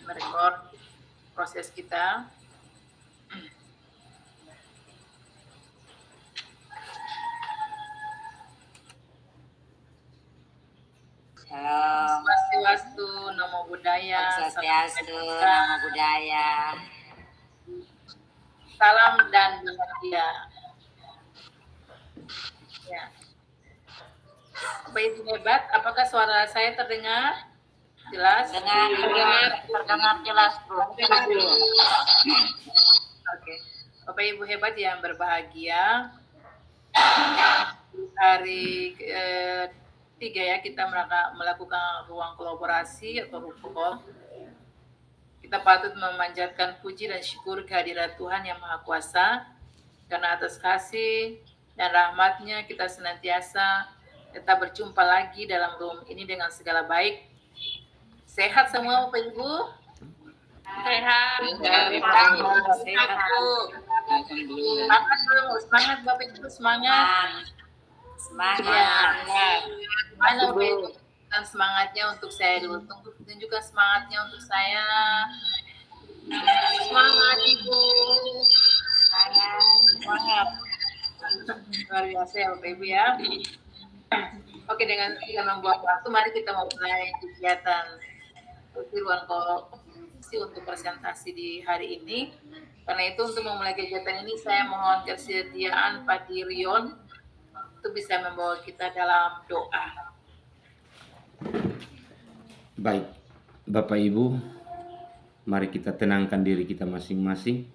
merekord proses kita. Shalom. Swastiastu, Namo Buddhaya. Swastiastu, Namo Buddhaya. Salam dan bahagia. Ya. Bapak Ibu hebat, apakah suara saya terdengar jelas? Terdengar jelas, Bu. Oke. Bapak Ibu hebat yang berbahagia, hari ketiga ya kita melakukan ruang kolaborasi atau ruko. Kita patut memanjatkan puji dan syukur kehadirat Tuhan yang Maha Kuasa, karena atas kasih dan rahmat-Nya kita senantiasa tetap berjumpa lagi dalam room ini dengan segala baik. Sehat semua Bapak Ibu? Sehat. Sehat Bu. Semangat dong, semangat Bapak Ibu, semangat. Semangat. Mana Bapak Ibu? Dan semangatnya untuk saya dulu, tunjukkan semangatnya untuk saya. Semangat Ibu. Semangat. Luar biasa ya Bapak Ibu ya. Oke, dengan membuat waktu, mari kita mulai kegiatan ruang kolaborasi untuk presentasi di hari ini. Karena itu untuk memulai kegiatan ini saya mohon kesediaan Pak Dirion untuk bisa membawa kita dalam doa. Baik, Bapak Ibu, mari kita tenangkan diri kita masing-masing.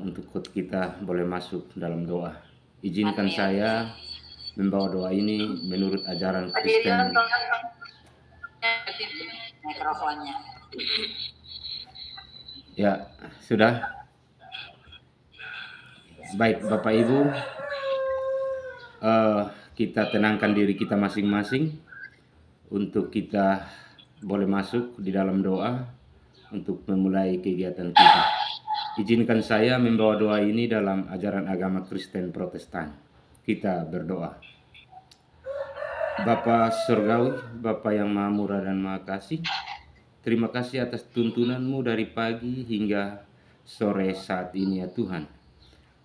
Untuk kita boleh masuk dalam doa. Izinkan saya membawa doa ini menurut ajaran Kristen. Mikrofonnya. Ya, sudah. Baik, Bapak Ibu, kita tenangkan diri kita masing-masing untuk kita boleh masuk di dalam doa untuk memulai kegiatan kita. Izinkan saya membawa doa ini dalam ajaran agama Kristen Protestan. Kita berdoa. Bapa Surgawi, Bapa yang Maha Murah dan Maha Kasih, terima kasih atas tuntunan-Mu dari pagi hingga sore saat ini ya Tuhan.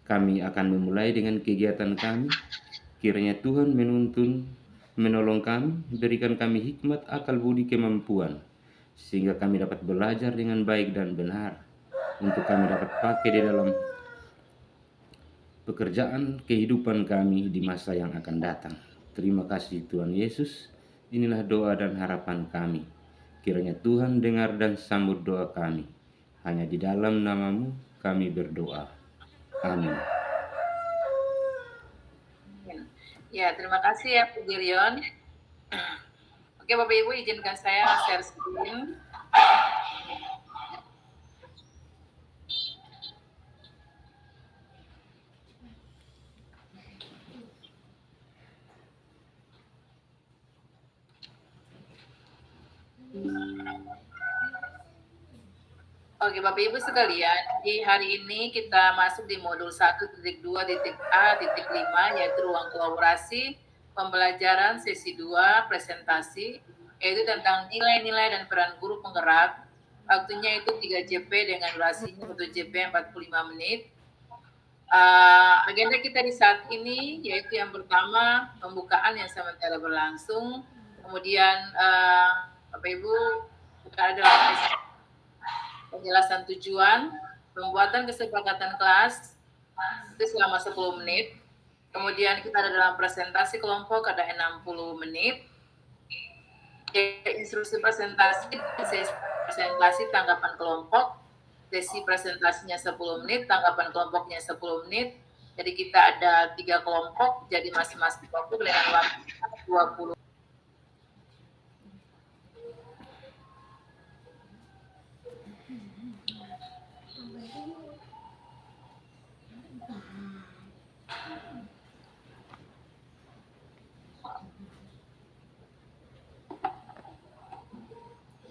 Kami akan memulai dengan kegiatan kami. Kiranya Tuhan menolong kami, berikan kami hikmat, akal budi, kemampuan, sehingga kami dapat belajar dengan baik dan benar, untuk kami dapat pakai di dalam pekerjaan kehidupan kami di masa yang akan datang. Terima kasih Tuhan Yesus, inilah doa dan harapan kami. Kiranya Tuhan dengar dan sambut doa kami. Hanya di dalam nama-Mu kami berdoa. Amin. Ya, terima kasih ya Pak Dirion. Oke Bapak Ibu, izinkan saya share screen. Oke Bapak Ibu sekalian, di hari ini kita masuk di modul 1.2.A.5 yaitu ruang kolaborasi pembelajaran sesi 2 presentasi, yaitu tentang nilai-nilai dan peran guru penggerak. Waktunya itu 3 JP dengan durasinya 1 JP 45 menit. Agenda kita di saat ini yaitu yang pertama pembukaan yang sementara berlangsung, kemudian Bapak Ibu ada penjelasan tujuan, pembuatan kesepakatan kelas itu selama 10 menit. Kemudian kita ada dalam presentasi kelompok ada 60 menit. Instruksi presentasi, sesi presentasi tanggapan kelompok, sesi presentasinya 10 menit, tanggapan kelompoknya 10 menit. Jadi kita ada 3 kelompok, jadi masing-masing kelompok dengan waktu 20.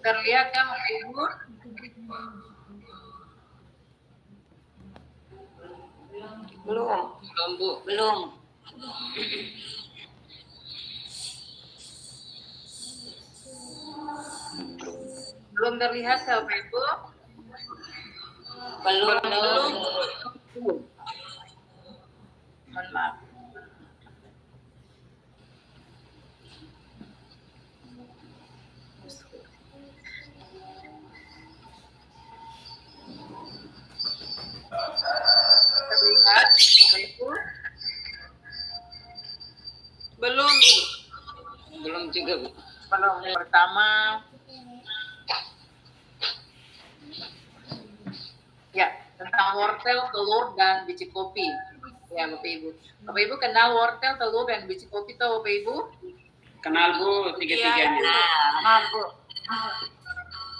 Terlihat kan Bapak Ibu? Belum Bu. Belum. Belum terlihat Bapak Ibu? Belum. Mohon maaf. Terlihat Bapak Ibu? Belum, Ibu. Belum juga, Bu. Belum. Pertama, ya, tentang wortel, telur, dan biji kopi. Ya, Bapak Ibu. Bapak Ibu kenal wortel, telur, dan biji kopi toh Bapak Ibu? Kenal Bu, tiga-tiganya. Kenal, Bu.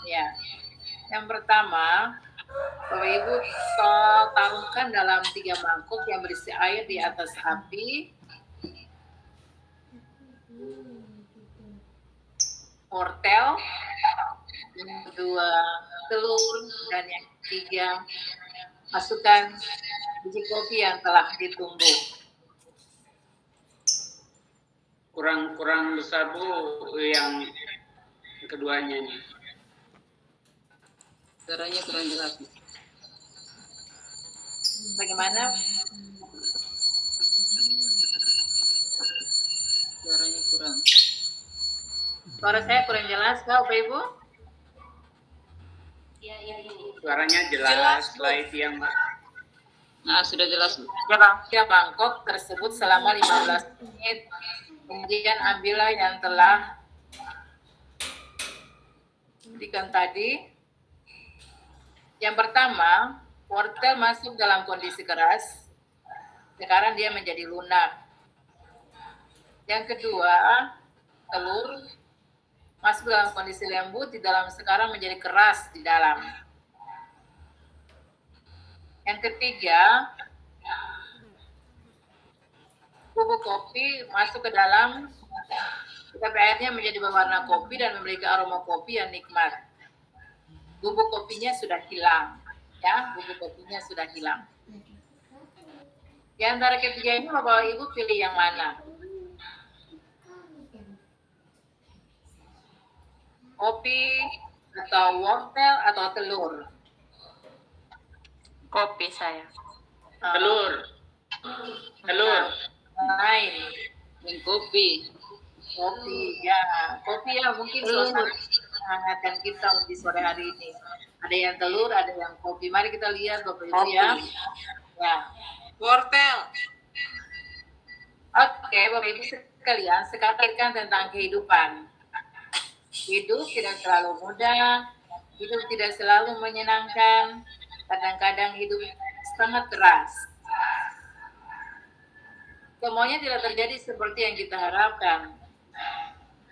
Ya. Yang pertama, Bapak Ibu taruhkan dalam 3 mangkuk yang berisi air di atas api. Wortel, yang kedua telur, dan yang ketiga masukkan biji kopi yang telah ditumbuk. Kurang besar Bu yang keduanya nih. Suaranya kurang jelas, Bu. Bagaimana? Suaranya kurang. Suara saya kurang jelas, Kak, Bapak Ibu? Suaranya jelas, Jelas, Bu. slide yang Nah, sudah jelas, Bu. Ya, mangkok tersebut selama 15 menit. Kemudian ambillah yang telah diberikan tadi. Yang pertama, wortel masuk dalam kondisi keras. Sekarang dia menjadi lunak. Yang kedua, telur masuk dalam kondisi lembut, di dalam sekarang menjadi keras di dalam. Yang ketiga, bubuk kopi masuk ke dalam, tetapi airnya menjadi berwarna kopi dan memiliki aroma kopi yang nikmat. Bubuk kopinya sudah hilang, ya, bubuk kopinya sudah hilang. Di antara ketiga ini, Bapak Ibu pilih yang mana? Kopi atau wortel atau telur? Kopi saya. telur. Lain. Yang kopi. Kopi ya mungkin suasana menghangatkan kita di sore hari ini. Ada yang telur, ada yang kopi. Mari kita lihat Bapak Ibu ya. Ya. Wortel. Oke, Bapak Ibu sekalian, sekarang tentang kehidupan. Hidup tidak selalu mudah, hidup tidak selalu menyenangkan, kadang-kadang hidup sangat keras. Semuanya tidak terjadi seperti yang kita harapkan.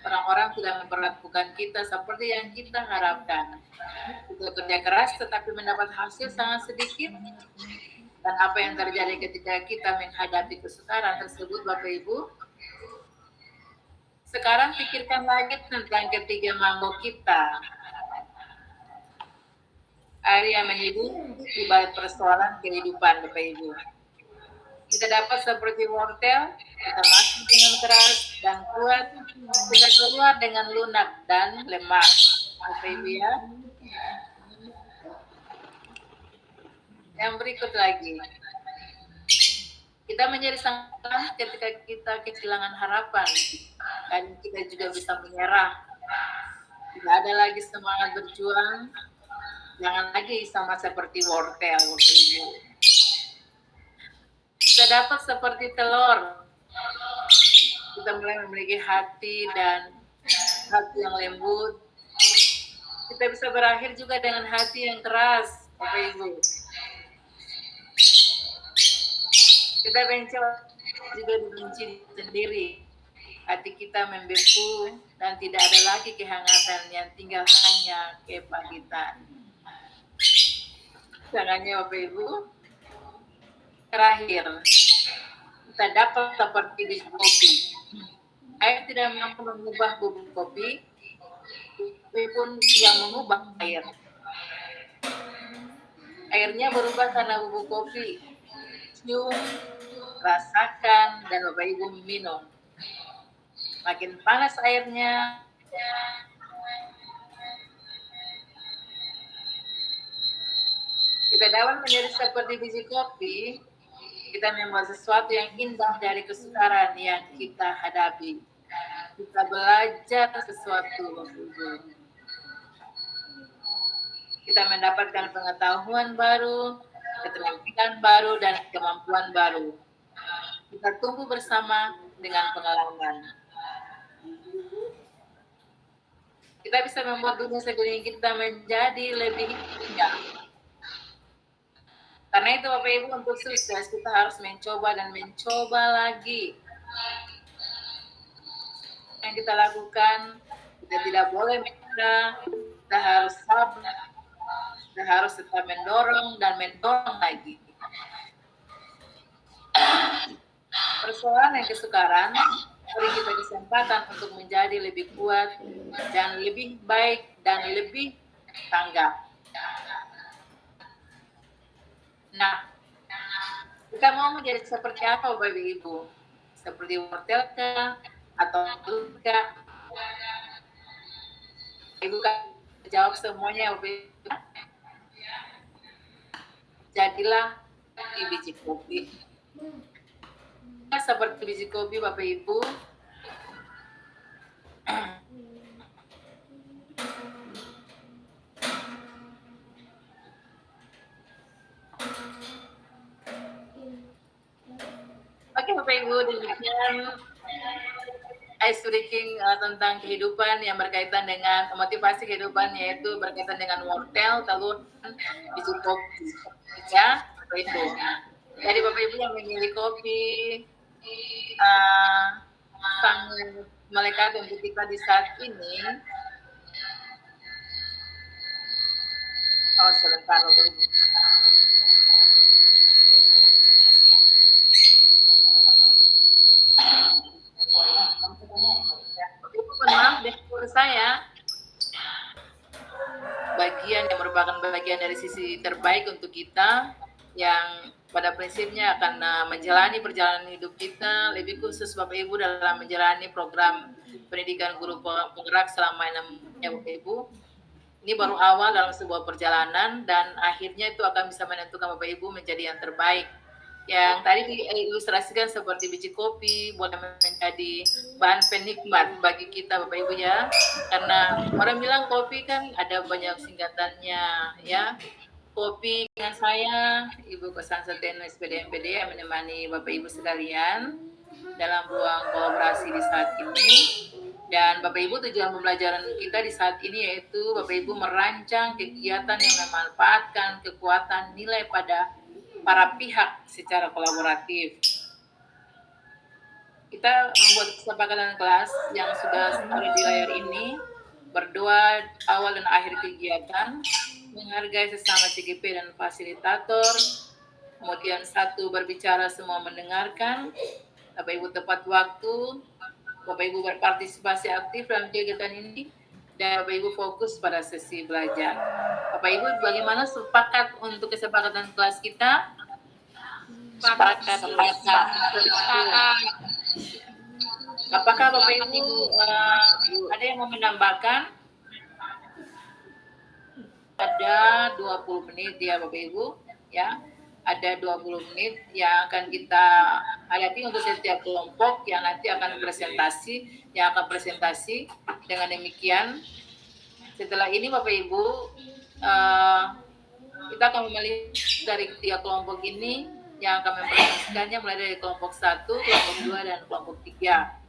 Orang-orang tidak memperlakukan kita seperti yang kita harapkan. Kita kerja keras tetapi mendapat hasil sangat sedikit. Dan apa yang terjadi ketika kita menghadapi kesukaran tersebut, Bapak Ibu? Sekarang pikirkan lagi tentang ketiga mangkok kita. Air yang menyeduh di balik persoalan kehidupan, Bapak Ibu. Kita dapat seperti wortel, kita masuk dengan keras dan kuat, kita keluar dengan lunak dan lemah. Bapak Ibu ya. Yang berikut lagi. Kita menjadi sangat ketika kita kehilangan harapan, dan kita juga bisa menyerah. Tidak ada lagi semangat berjuang, jangan lagi sama seperti wortel, Bapak Ibu. Kita dapat seperti telur, kita mulai memiliki hati dan hati yang lembut. Kita bisa berakhir juga dengan hati yang keras, Bapak Ibu. Kita benci juga dibenci sendiri. Hati kita membeku dan tidak ada lagi kehangatan, yang tinggal hanya kepahitan. Caranya Bapak Ibu, terakhir kita dapat seperti biji kopi. Air tidak mampu mengubah bubuk kopi, kopi pun yang mengubah air. Airnya berubah karena bubuk kopi. Cium, rasakan, dan Bapak Ibu minum. Makin panas airnya, kita dapat menjadi seperti biji kopi, kita membuat sesuatu yang indah dari kesukaran yang kita hadapi. Kita belajar sesuatu, Bapak Ibu. Kita mendapatkan pengetahuan baru, keterampilan baru, dan kemampuan baru. Kita tumbuh bersama dengan pengalaman. Kita bisa membuat dunia sekeliling kita menjadi lebih indah. Karena itu Bapak Ibu, untuk sukses kita harus mencoba dan mencoba lagi. Yang kita lakukan, kita tidak boleh menyerah, kita harus sabar, kita harus tetap mendorong dan mendorong lagi. Persoalan yang kesukaran beri kita kesempatan untuk menjadi lebih kuat dan lebih baik dan lebih tanggap. Nah, kita mau menjadi seperti apa Bapak Ibu? Seperti wortel kah? Atau enggak? Ibu kan jawab semuanya Bapak Ibu. Jadilah di biji kopi. Seperti biji kopi Bapak Ibu. Oke Bapak Ibu, demikian ice breaking tentang kehidupan yang berkaitan dengan motivasi kehidupan, yaitu berkaitan dengan wortel, telur, dan biji kopi. Ya, Bapak Ibu. Jadi Bapak Ibu yang memilih kopi, sangat melekat untuk kita di saat ini. Oh, sebentar Bapak Ibu. Maaf, menurut saya bagian yang merupakan bagian dari sisi terbaik untuk kita, yang pada prinsipnya akan menjalani perjalanan hidup kita, lebih khusus Bapak Ibu dalam menjalani program pendidikan guru penggerak selama 6 ya Bapak Ibu. Ini baru awal dalam sebuah perjalanan, dan akhirnya itu akan bisa menentukan Bapak Ibu menjadi yang terbaik. Yang tadi diilustrasikan seperti biji kopi boleh menjadi bahan penikmat bagi kita Bapak Ibu ya, karena orang bilang kopi kan ada banyak singkatannya ya. Kopi dengan saya Ibu Kosansateno SPD MPD yang menemani Bapak Ibu sekalian dalam ruang kolaborasi di saat ini. Dan Bapak Ibu, tujuan pembelajaran kita di saat ini yaitu Bapak Ibu merancang kegiatan yang memanfaatkan kekuatan nilai pada para pihak secara kolaboratif. Kita membuat kesepakatan kelas yang sudah ada di layar ini, berdoa awal dan akhir kegiatan, menghargai sesama CGP dan fasilitator, kemudian 1, berbicara semua mendengarkan, Bapak Ibu tepat waktu, Bapak Ibu berpartisipasi aktif dalam kegiatan ini, dan Bapak Ibu fokus pada sesi belajar. Bapak Ibu, bagaimana sepakat untuk kesepakatan kelas kita? Sepakat. Apakah Bapak Ibu ada yang mau menambahkan? Ada 20 menit ya Bapak Ibu, ya. Ada 20 menit yang akan kita hadapi untuk setiap kelompok yang nanti akan presentasi, dengan demikian. Setelah ini Bapak Ibu, kita akan memilih dari 3 kelompok ini yang akan mempresentasikannya, mulai dari kelompok 1, kelompok 2, dan kelompok 3.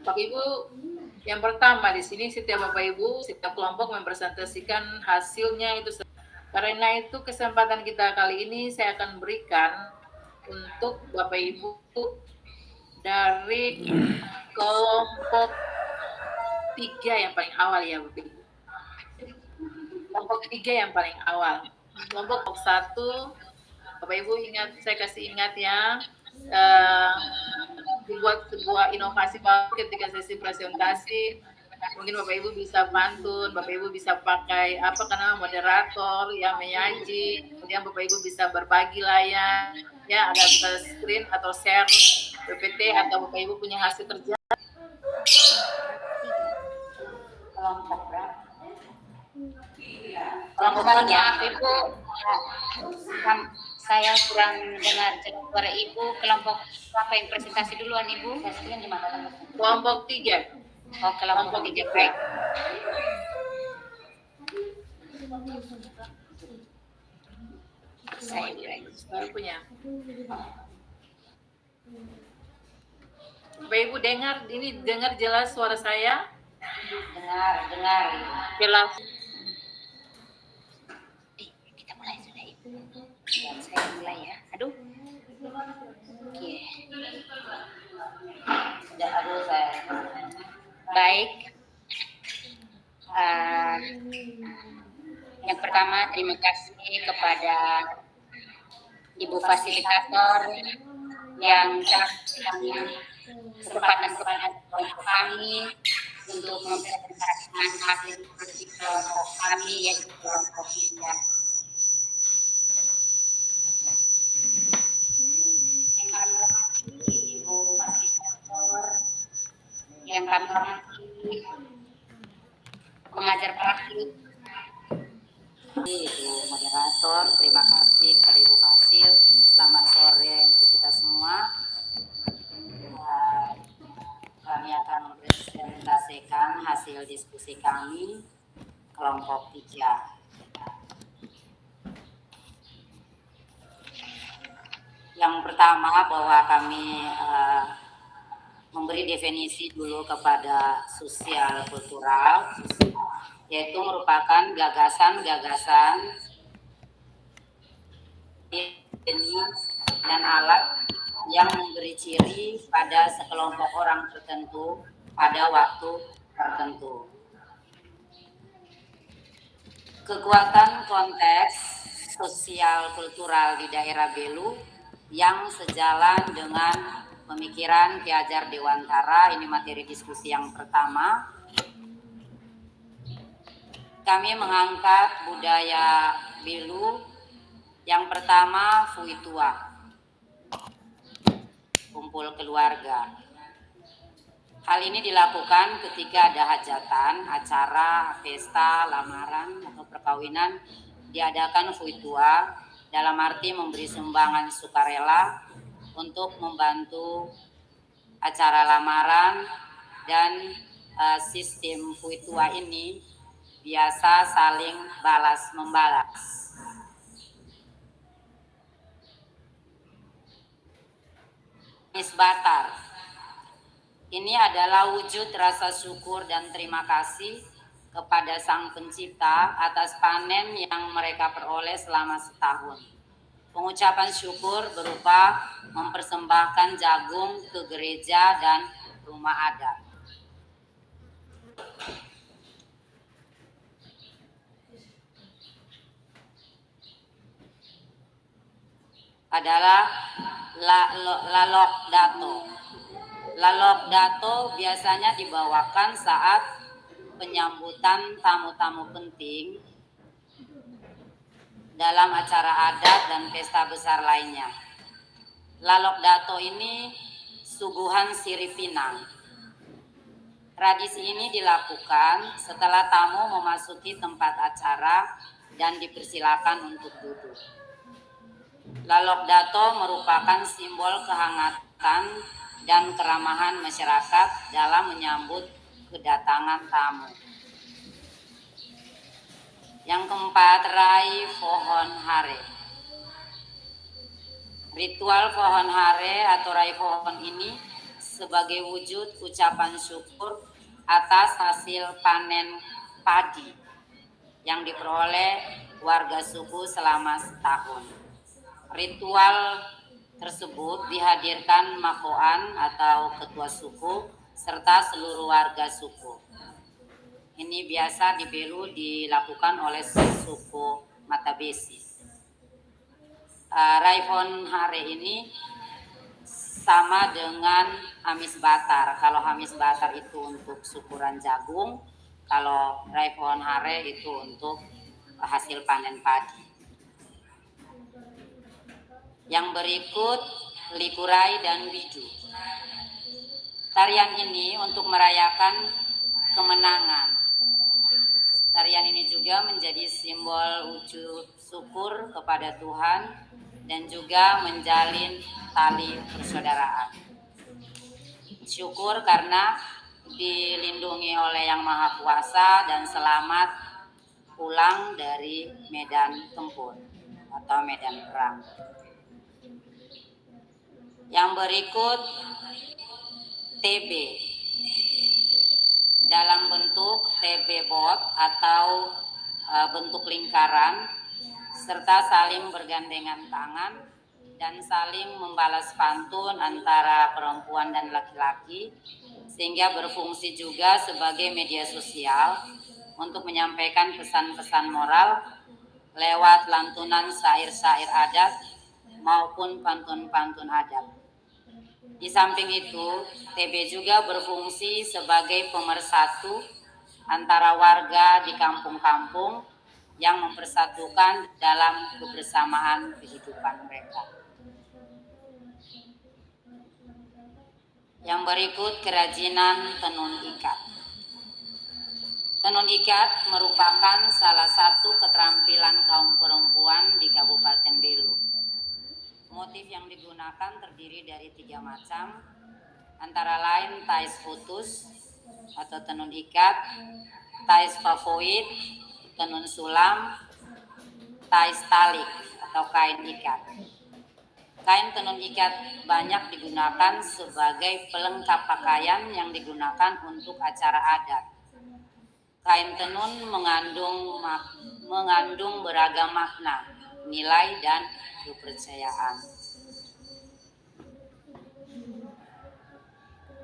Bapak Ibu, yang pertama di sini setiap Bapak Ibu, setiap kelompok mempresentasikan hasilnya itu. Karena itu kesempatan kita kali ini saya akan berikan untuk Bapak Ibu dari kelompok 3 yang paling awal ya Bapak Ibu. Kelompok 3 yang paling awal. Kelompok 1, Bapak Ibu ingat, saya kasih ingat ya, dibuat sebuah inovasi baru ketika sesi presentasi. Mungkin Bapak Ibu bisa pantun, Bapak Ibu bisa pakai moderator yang menyaji, kemudian Bapak Ibu bisa berbagi layar, ya ada bisa screen atau share PPT, atau Bapak Ibu punya hasil kerja. Kelompok berapa? Kelompok ya Ibu, Saya kurang dengar suara Ibu. Kelompok apa yang presentasi duluan Ibu? Saya sekalian di mana? Kelompok 3. Oh, kelompok 3, baik. Saya punya. Bapak Ibu dengar jelas suara saya? Dengar. Jelas. Kita mulai sudah Ibu. Saya mulai ya. Aduh. Oke. Sudah, saya. Baik. Yang pertama, terima kasih kepada Ibu Fasilitator yang telah memberikan kesempatan kepada kami untuk mempresentasikan hasil kelompok kami, yaitu kelompok 3. Yang kami hormati Ibu Fasilitator, yang kami hormati pengajar praktik, Ibu moderator, terima kasih kepada Ibu Fasil. Selamat sore untuk kita semua. Kami akan mempresentasikan hasil diskusi kami kelompok 3. Yang pertama, bahwa kami memberi definisi dulu kepada sosial kultural, yaitu merupakan gagasan-gagasan dan alat yang memberi ciri pada sekelompok orang tertentu pada waktu tertentu. Kekuatan konteks sosial kultural di daerah Belu yang sejalan dengan pemikiran Ki Hajar Dewantara, ini materi diskusi yang pertama. Kami mengangkat budaya Belu. Yang pertama, Fuitua, kumpul keluarga. Hal ini dilakukan ketika ada hajatan, acara, pesta, lamaran, atau perkawinan, diadakan Fuitua, dalam arti memberi sumbangan sukarela untuk membantu acara lamaran. Dan sistem Fuitua ini biasa saling balas-membalas. Batar. Ini adalah wujud rasa syukur dan terima kasih kepada Sang Pencipta atas panen yang mereka peroleh selama setahun. Pengucapan syukur berupa mempersembahkan jagung ke gereja dan rumah adat. Adalah lalok dato. Lalok dato biasanya dibawakan saat penyambutan tamu-tamu penting dalam acara adat dan pesta besar lainnya. Lalok dato ini suguhan sirip pinang. Tradisi ini dilakukan setelah tamu memasuki tempat acara dan dipersilakan untuk duduk. Lalok dato merupakan simbol kehangatan dan keramahan masyarakat dalam menyambut kedatangan tamu. Yang keempat, Rai Pohon Hare. Ritual Pohon Hare atau Rai Pohon ini sebagai wujud ucapan syukur atas hasil panen padi yang diperoleh warga suku selama setahun. Ritual tersebut dihadirkan makoan atau ketua suku serta seluruh warga suku. Ini biasa di Belu dilakukan oleh suku Matabesi. Rai Pohon Hare ini sama dengan Hamis Batar. Kalau Hamis Batar itu untuk syukuran jagung, kalau Rai Pohon Hare itu untuk hasil panen padi. Yang berikut, Likurai dan Wiju. Tarian ini untuk merayakan kemenangan. Tarian ini juga juga menjadi simbol wujud syukur kepada Tuhan dan juga menjalin tali persaudaraan. Syukur karena dilindungi oleh Yang Maha Kuasa dan selamat pulang dari medan tempur atau medan perang. Yang berikut TB dalam bentuk TB bot atau bentuk lingkaran serta saling bergandengan tangan dan saling membalas pantun antara perempuan dan laki-laki sehingga berfungsi juga sebagai media sosial untuk menyampaikan pesan-pesan moral lewat lantunan syair-syair adat maupun pantun-pantun adat. Di samping itu, TB juga berfungsi sebagai pemersatu antara warga di kampung-kampung yang mempersatukan dalam kebersamaan kehidupan mereka. Yang berikut kerajinan tenun ikat. Tenun ikat merupakan salah satu keterampilan kaum perempuan di Kabupaten Belu. Motif yang digunakan terdiri dari 3 macam, antara lain tais putus atau tenun ikat, tais favoit, tenun sulam, tais talik atau kain ikat. Kain tenun ikat banyak digunakan sebagai pelengkap pakaian yang digunakan untuk acara adat. Kain tenun mengandung beragam makna, nilai, dan kepercayaan.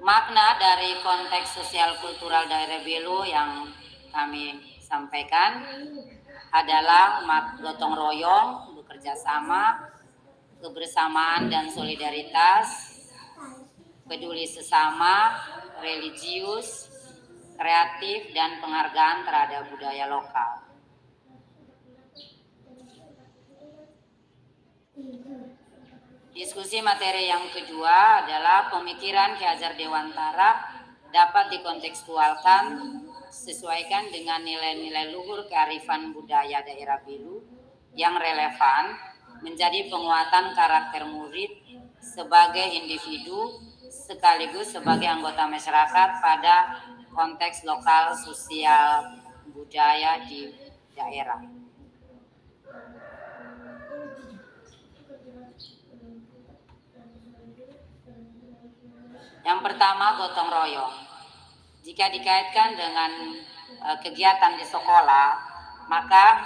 Makna dari konteks sosial kultural daerah Belu yang kami sampaikan adalah gotong royong, bekerja sama, kebersamaan dan solidaritas, peduli sesama, religius, kreatif, dan penghargaan terhadap budaya lokal. Diskusi materi yang kedua adalah pemikiran Ki Hajar Dewantara dapat dikontekstualkan sesuaikan dengan nilai-nilai luhur kearifan budaya daerah Belu yang relevan menjadi penguatan karakter murid sebagai individu sekaligus sebagai anggota masyarakat pada konteks lokal sosial budaya di daerah. Yang pertama, gotong royong. Jika dikaitkan dengan kegiatan di sekolah, maka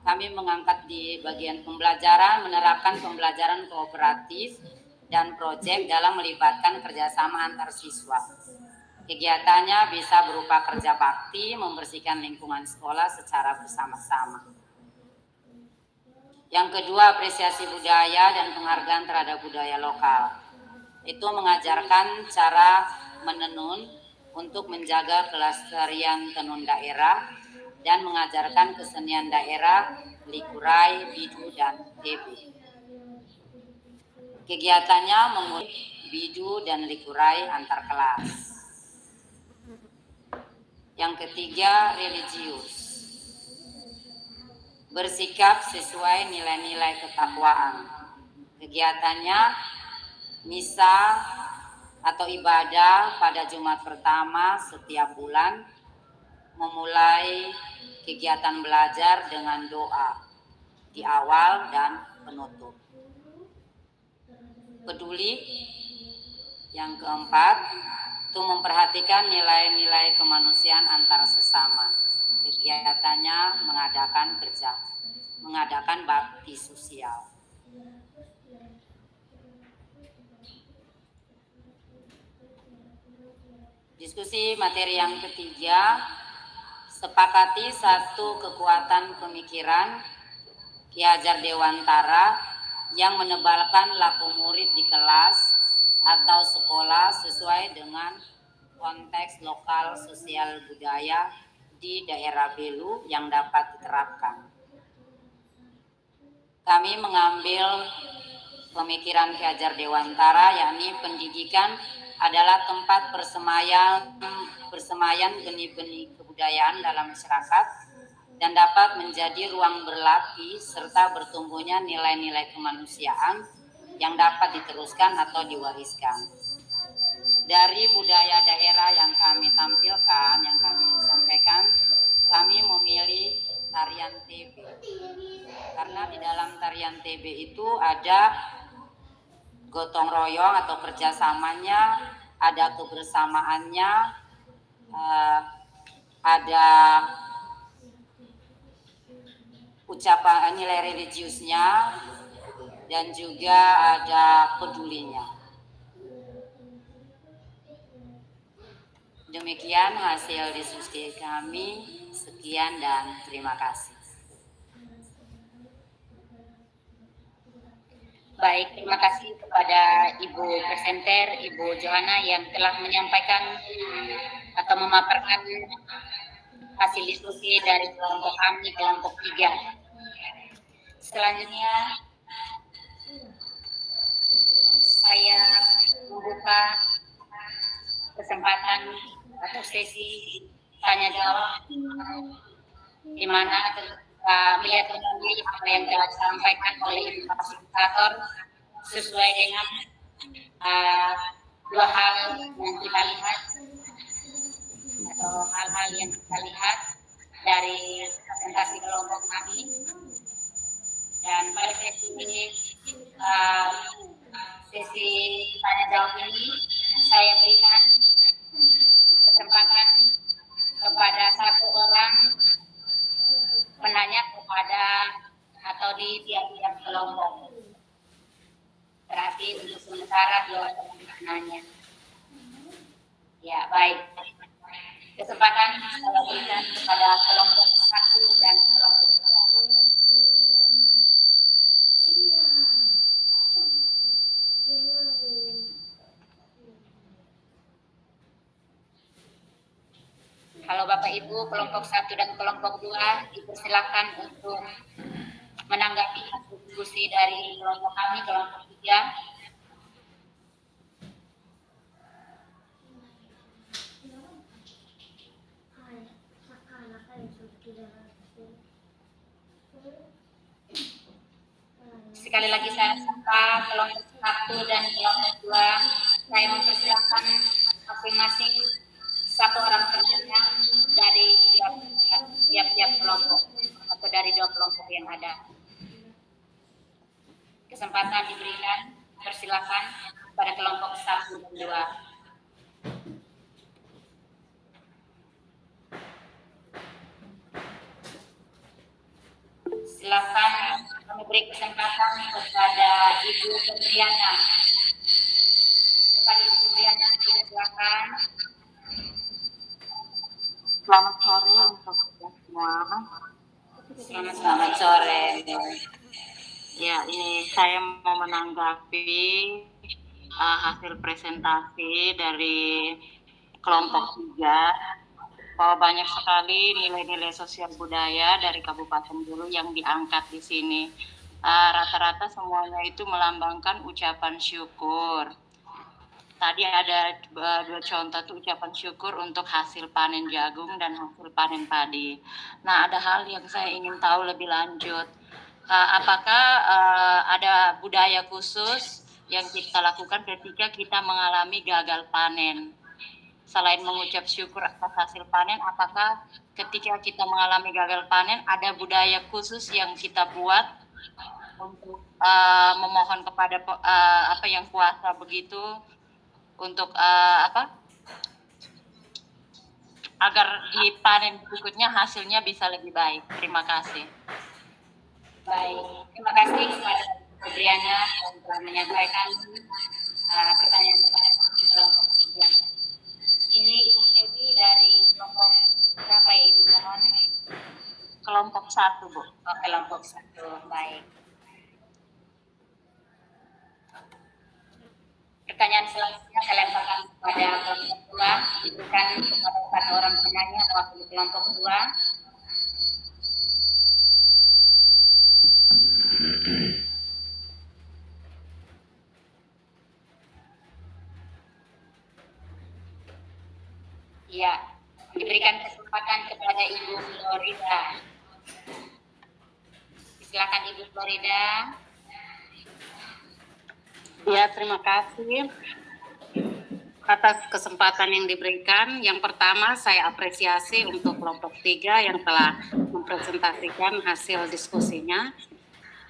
kami mengangkat di bagian pembelajaran, menerapkan pembelajaran kooperatif dan proyek dalam melibatkan kerjasama antar siswa. Kegiatannya bisa berupa kerja bakti, membersihkan lingkungan sekolah secara bersama-sama. Yang kedua, apresiasi budaya dan penghargaan terhadap budaya lokal. Itu mengajarkan cara menenun untuk menjaga kelestarian tenun daerah dan mengajarkan kesenian daerah, likurai, bidu, dan TB. Kegiatannya mengurus bidu dan likurai antar kelas. Yang ketiga, religius. Bersikap sesuai nilai-nilai ketakwaan. Kegiatannya misa atau ibadah pada Jumat pertama setiap bulan, memulai kegiatan belajar dengan doa di awal dan penutup. Peduli. Yang keempat, itu memperhatikan nilai-nilai kemanusiaan antar sesama. Kegiatannya mengadakan bakti sosial. Diskusi materi yang ketiga, sepakati satu kekuatan pemikiran Ki Hajar Dewantara yang menebalkan laku murid di kelas atau sekolah sesuai dengan konteks lokal sosial budaya di daerah Belu yang dapat diterapkan. Kami mengambil pemikiran Ki Hajar Dewantara, yakni pendidikan adalah tempat persemaian benih-benih kebudayaan dalam masyarakat dan dapat menjadi ruang berlatih serta bertumbuhnya nilai-nilai kemanusiaan yang dapat diteruskan atau diwariskan. Dari budaya daerah yang kami tampilkan, yang kami sampaikan, kami memilih tarian TB. Karena di dalam tarian TB itu ada gotong royong atau kerjasamanya, ada kebersamaannya, ada ucapan nilai religiusnya, dan juga ada pedulinya. Demikian hasil diskusi kami. Sekian dan terima kasih. Baik, terima kasih kepada Ibu presenter, Ibu Johana yang telah menyampaikan atau memaparkan hasil diskusi dari kelompok kami, kelompok 3. Selanjutnya, saya membuka kesempatan atau sesi tanya jawab, di mana melihat kembali apa yang telah disampaikan oleh Ibu fasilitator sesuai dengan dua hal yang kita lihat atau hal-hal yang kita lihat dari presentasi kelompok kami. Dan pada sesi tanya jawab ini saya berikan kesempatan kepada satu orang menanya kepada atau di tiap-tiap kelompok. Berarti untuk sementara 2 orang menanya. Ya, baik. Kesempatan saya berikan kepada kelompok 1 dan kelompok 2. Kalau Bapak Ibu kelompok 1 dan kelompok 2 dipersilakan untuk menanggapi diskusi dari kelompok kami, kelompok 3. Sekali lagi saya sapa kelompok 1 dan kelompok 2. Saya mempersilakan masing-masing 1 orang penanya dari tiap-tiap kelompok atau dari 2 kelompok yang ada. Kesempatan diberikan, persilakan pada kelompok 1 dan 2. Silakan kami beri kesempatan kepada Ibu Febriana. Kepada Ibu Febriana, silakan. Selamat sore untuk semua. Selamat sore. Ya, ini saya mau menanggapi hasil presentasi dari kelompok 3 bahwa banyak sekali nilai-nilai sosial budaya dari Kabupaten Bulu yang diangkat di sini. Rata-rata semuanya itu melambangkan ucapan syukur. Tadi ada 2 contoh tuh ucapan syukur untuk hasil panen jagung dan hasil panen padi. Nah, ada hal yang saya ingin tahu lebih lanjut. Apakah ada budaya khusus yang kita lakukan ketika kita mengalami gagal panen? Selain mengucap syukur atas hasil panen, apakah ketika kita mengalami gagal panen ada budaya khusus yang kita buat untuk memohon kepada yang kuasa begitu untuk agar di panen berikutnya hasilnya bisa lebih baik. Terima kasih. Baik, terima kasih kepada Febriana yang telah menyampaikan pertanyaan kepada kelompok 3. Ini Ibu Febi dari kelompok berapa ya Ibu mohon? Kelompok 1, Bu. Oh, kelompok 1, baik. Pertanyaan selanjutnya saya lemparkan kepada kelompok 2, diberikan kepada 1 orang penanya mewakili kelompok 2. Ya, diberikan kesempatan kepada Ibu Florida. Silakan Ibu Florida. Ya, terima kasih atas kesempatan yang diberikan. Yang pertama, saya apresiasi untuk kelompok 3 yang telah mempresentasikan hasil diskusinya.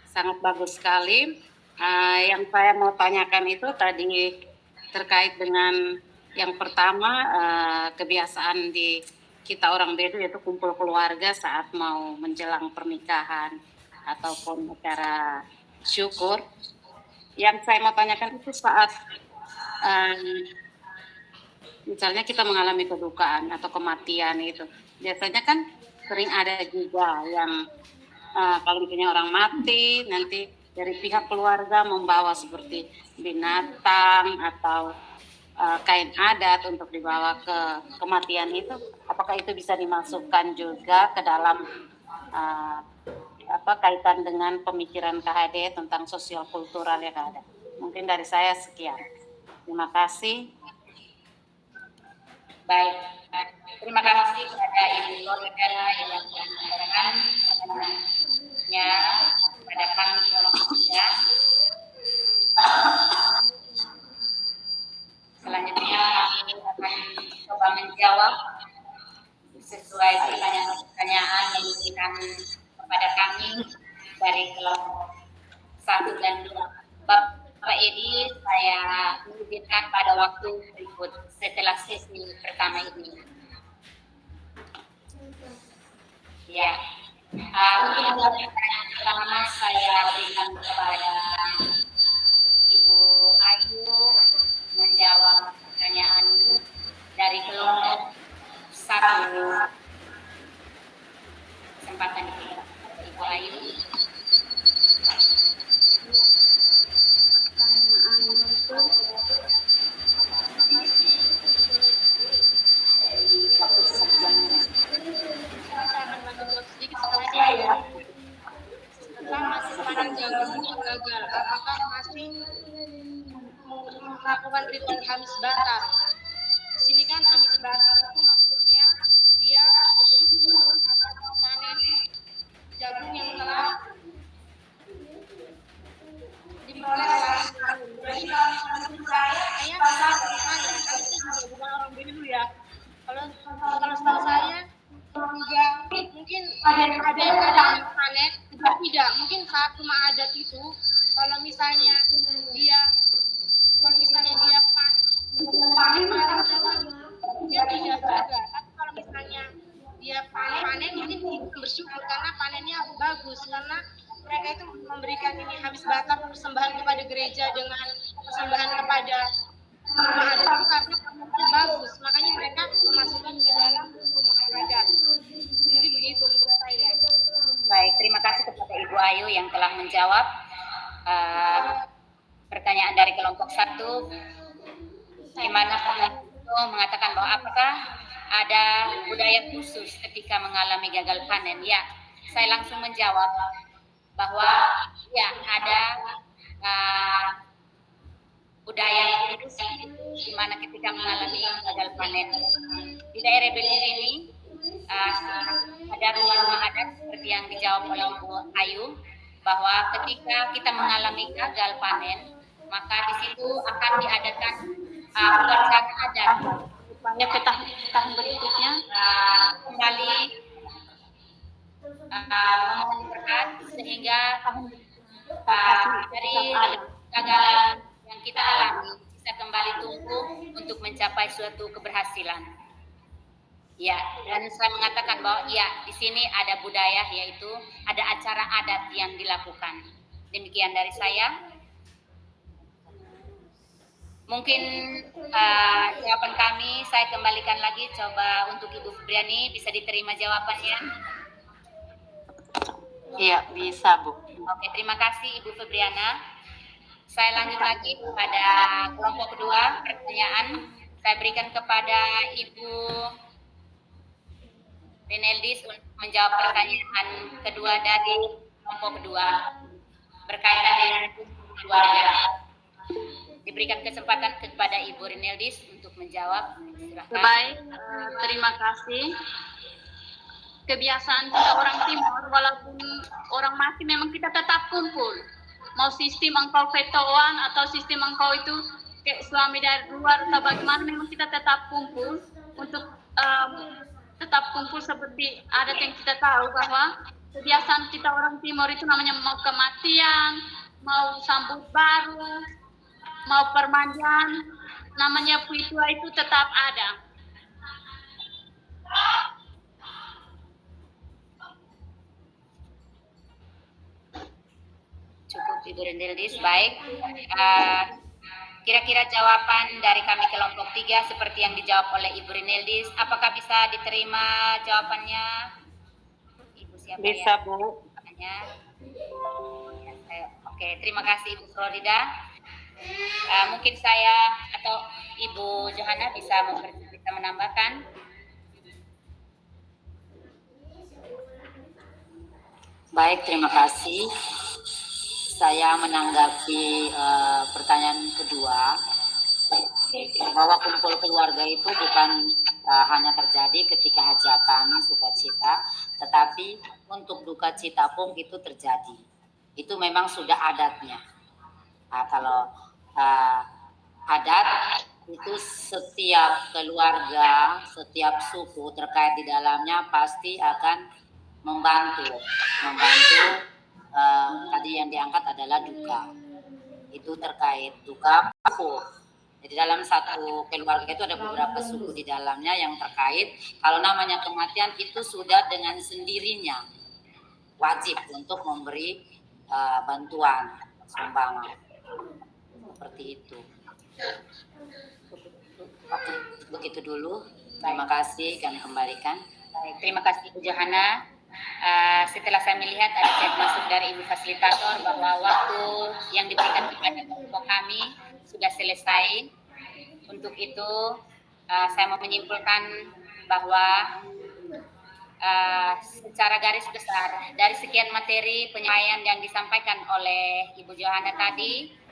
Sangat bagus sekali. Yang saya mau tanyakan itu tadi terkait dengan yang pertama, kebiasaan di kita orang Bedu yaitu kumpul keluarga saat mau menjelang pernikahan ataupun acara syukur. Yang saya mau tanyakan itu saat misalnya kita mengalami kedukaan atau kematian itu, biasanya kan sering ada juga yang kalau misalnya orang mati, nanti dari pihak keluarga membawa seperti binatang atau kain adat untuk dibawa ke kematian itu. Apakah itu bisa dimasukkan juga ke dalam kaitan dengan pemikiran KHD tentang sosial kultural yang ada? Mungkin dari saya sekian. Terima kasih. Baik, terima kasih kepada Ibu Florida yang menyampaikan pandangannya kepada kami kelompok 3. Selanjutnya kami akan coba menjawab sesuai pertanyaan yang diberikan kepada kami dari kelompok 1 dan 2. Bapak Edi, saya mengizinkan pada waktu berikut setelah sesi pertama ini. Ya, untuk pertanyaan pertama saya berikan kepada Ibu Ayu untuk menjawab pertanyaan dari kelompok 1. Kesempatan diberikan kepada Ibu Ayu. Selama sepanjang jagung yang gagal, apakah masih melakukan ritual Hamis Batar? Di sini kan Hamis Batar itu maksudnya dia bersyukur atas panen jagung yang telah diperoleh selama tahun. Jadi kalau saya kan itu juga bukan orang Bedu ya. Kalau setahu saya juga mungkin ada yang panen, tidak. Mungkin saat rumah adat itu kalau misalnya dia panen dia tidak juga. Tapi kalau misalnya dia panen mungkin itu bersyukur karena panennya bagus, karena mereka itu memberikan ini Hamis Batar persembahan kepada gereja dengan persembahan kepada rumah adat itu karena panennya bagus, makanya mereka memasukkan ke dalam rumah adat. Jadi begitu untuk saya. Baik, terima kasih kepada Ibu Ayu yang telah menjawab pertanyaan dari kelompok 1, di mana mengatakan bahwa apakah ada budaya khusus ketika mengalami gagal panen. Ya, saya langsung menjawab bahwa ya ada budaya khusus di mana ketika mengalami gagal panen. Di daerah Bedu ini ada rumah-rumah adat seperti yang dijawab oleh Ibu Ayu, bahwa ketika kita mengalami gagal panen, maka di situ akan diadakan upacara adat. Supaya ke tahun berikutnya Kembali memohon berkat sehingga dari kegagalan yang kita alami bisa kembali tumbuh untuk mencapai suatu keberhasilan. Ya, dan saya mengatakan bahwa ya di sini ada budaya, yaitu ada acara adat yang dilakukan. Demikian dari saya. Mungkin jawaban kami saya kembalikan lagi, coba untuk Ibu Febriani, bisa diterima jawabannya? Iya, bisa, Bu. Oke, terima kasih Ibu Febriana. Saya lanjut lagi pada kelompok kedua, pertanyaan saya berikan kepada Ibu Reneldis untuk menjawab pertanyaan kedua dari kelompok kedua berkaitan dengan keluarga. Diberikan kesempatan kepada Ibu Reneldis untuk menjawab. Silakan. Baik, terima kasih. kebiasaan kita orang Timur, walaupun orang mati memang kita tetap kumpul. Mau sistem engkau vetoan atau sistem engkau itu kayak suami dari luar atau bagaimana, memang kita tetap kumpul untuk tetap kumpul seperti adat yang kita tahu bahwa kebiasaan kita orang Timur itu namanya mau kematian, mau sambut baru, mau permandian, namanya puitua itu tetap ada. Cukup Ibu Rendeldis, baik. Kira-kira jawaban dari kami kelompok 3 seperti yang dijawab oleh Ibu Rendeldis, apakah bisa diterima jawabannya? Ibu siapa Bisa, ya? Bu. Oke, terima kasih Ibu Florida. Mungkin saya atau Ibu Johanna bisa menambahkan. Baik, terima kasih. Saya menanggapi pertanyaan kedua, bahwa kumpul keluarga itu bukan hanya terjadi ketika hajatan, sukacita, tetapi untuk duka cita pun itu terjadi. Itu memang sudah adatnya. Kalau adat itu setiap keluarga, setiap suku terkait di dalamnya pasti akan membantu. Tadi yang diangkat adalah duka. Itu terkait duka aku. Jadi dalam satu keluarga itu ada beberapa suku di dalamnya yang terkait. Kalau namanya kematian itu sudah dengan sendirinya wajib untuk memberi bantuan sumbangan. Seperti itu. Oke, begitu dulu. Terima kasih, kami kembalikan. Baik, terima kasih Ibu Johanna. Setelah saya melihat ada chat masuk dari Ibu Fasilitator bahwa waktu yang diberikan kepada kelompok kami sudah selesai. Untuk itu saya mau menyimpulkan bahwa secara garis besar dari sekian materi penyampaian yang disampaikan oleh Ibu Johanna tadi,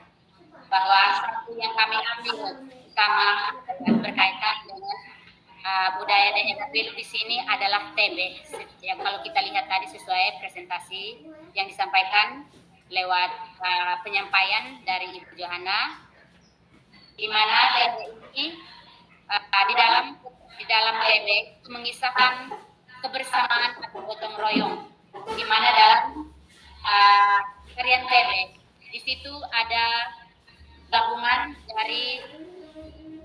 bahwa satu yang kami ambil utama berkaitan dengan budaya daerah Belu di sini adalah TB. Yang kalau kita lihat tadi sesuai presentasi yang disampaikan lewat penyampaian dari Ibu Johanna, di mana TB ini di dalam TB mengisahkan kebersamaan atau gotong royong, di mana dalam tarian TB di situ ada gabungan dari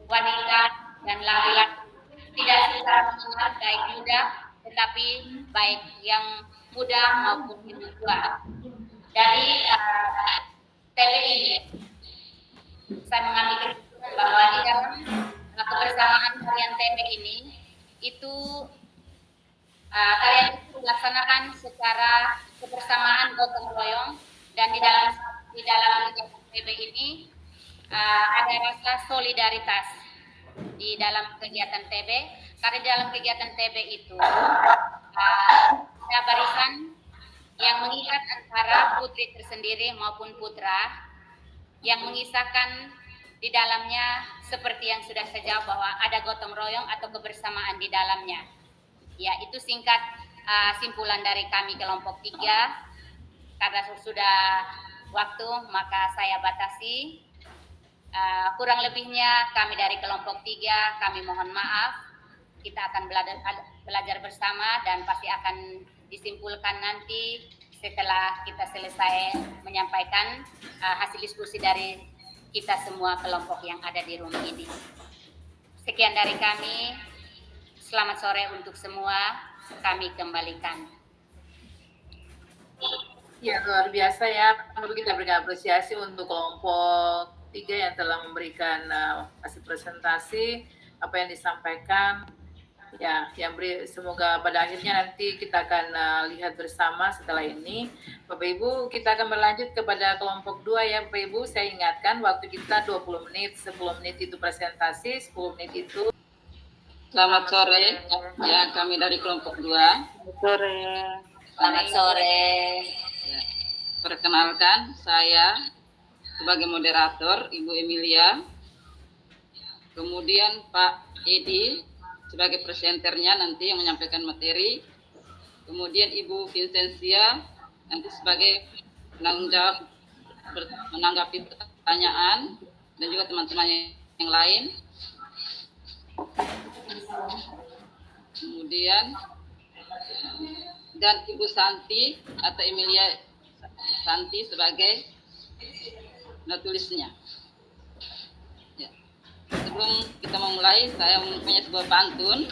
wanita dan laki-laki, tidak secara mengenal baik muda, tetapi baik yang muda maupun yang tua. Dari TB ini, saya mengambil kesimpulan bahwa di dalam kebersamaan tarian TB ini, itu tarian itu dilaksanakan secara kebersamaan gotong royong, dan di dalam TB ini ada rasa solidaritas di dalam kegiatan TB, karena di dalam kegiatan TB itu ada barisan yang mengikat antara putri tersendiri maupun putra, yang mengisahkan di dalamnya seperti yang sudah saya jawab bahwa ada gotong royong atau kebersamaan di dalamnya. Ya, itu singkat simpulan dari kami kelompok 3. Karena sudah waktu maka saya batasi. Kurang lebihnya kami dari kelompok 3 kami mohon maaf. Kita akan belajar bersama dan pasti akan disimpulkan nanti setelah kita selesai menyampaikan hasil diskusi dari kita semua kelompok yang ada di room ini. Sekian dari kami. Selamat sore untuk semua. Kami kembalikan. Ya, luar biasa ya. Perlu kita berikan apresiasi untuk kelompok 3 yang telah memberikan hasil presentasi, apa yang disampaikan. Ya, semoga pada akhirnya nanti kita akan lihat bersama setelah ini. Bapak Ibu, kita akan berlanjut kepada kelompok 2 ya Bapak Ibu. Saya ingatkan waktu kita 20 menit, 10 menit itu presentasi, 10 menit itu. Selamat sore, ya kami dari kelompok 2. Selamat sore. Ya, perkenalkan saya sebagai moderator Ibu Emilia, kemudian Pak Edi sebagai presenternya nanti yang menyampaikan materi, kemudian Ibu Vincentia nanti sebagai penanggung jawab menanggapi pertanyaan, dan juga teman-teman yang lain. Kemudian dan Ibu Santi atau Emilia Santi sebagai penulisnya. Ya. Sebelum kita memulai, saya mempunyai sebuah pantun.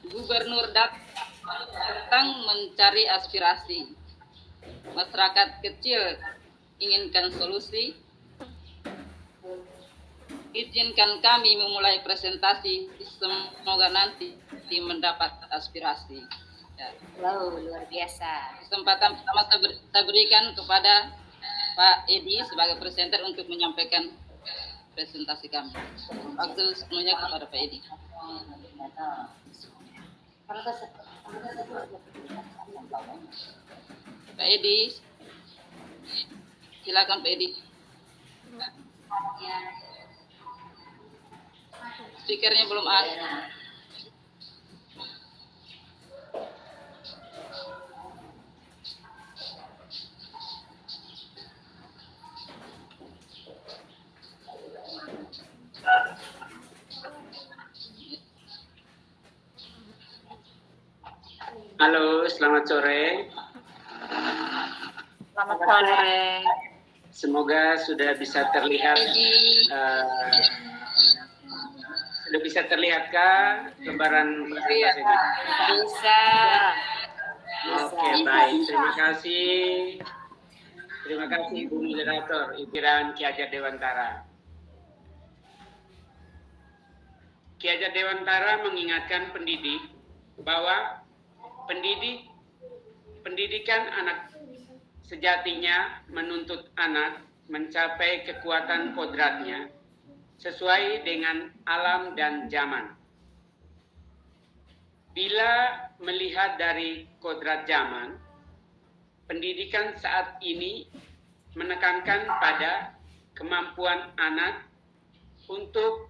Gubernur datang mencari aspirasi. Masyarakat kecil inginkan solusi. Izinkan kami memulai presentasi. Semoga nanti mendapat aspirasi. Ya. Wow, luar biasa. Kesempatan pertama saya berikan kepada Pak Edi sebagai presenter untuk menyampaikan presentasi kami. Waktu sepenuhnya kepada Pak Edi. Pak Edi, silakan Pak Edi. Speakernya belum ada. Halo, selamat sore. Selamat sore. Semoga sudah bisa terlihat. Sudah bisa terlihatkah lembaran presentasi ini? Bisa. Oke, baik. Terima kasih. Terima kasih Ibu Moderator, Ibu Iran Ki Hajar Dewantara. Ki Hajar Dewantara mengingatkan pendidik bahwa pendidikan anak sejatinya menuntut anak mencapai kekuatan kodratnya sesuai dengan alam dan zaman. Bila melihat dari kodrat zaman, pendidikan saat ini menekankan pada kemampuan anak untuk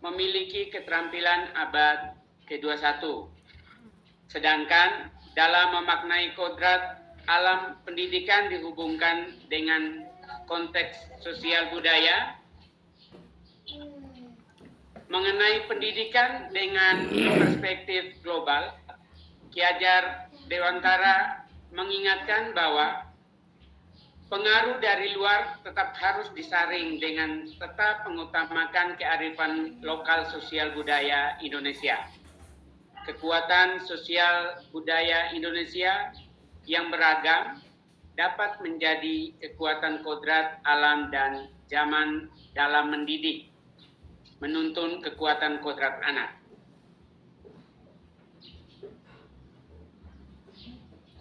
memiliki keterampilan abad ke-21. Sedangkan dalam memaknai kodrat alam, pendidikan dihubungkan dengan konteks sosial budaya. Mengenai pendidikan dengan perspektif global, Ki Hajar Dewantara mengingatkan bahwa pengaruh dari luar tetap harus disaring dengan tetap mengutamakan kearifan lokal sosial budaya Indonesia. Kekuatan sosial budaya Indonesia yang beragam dapat menjadi kekuatan kodrat alam dan zaman dalam mendidik, menuntun kekuatan kodrat anak.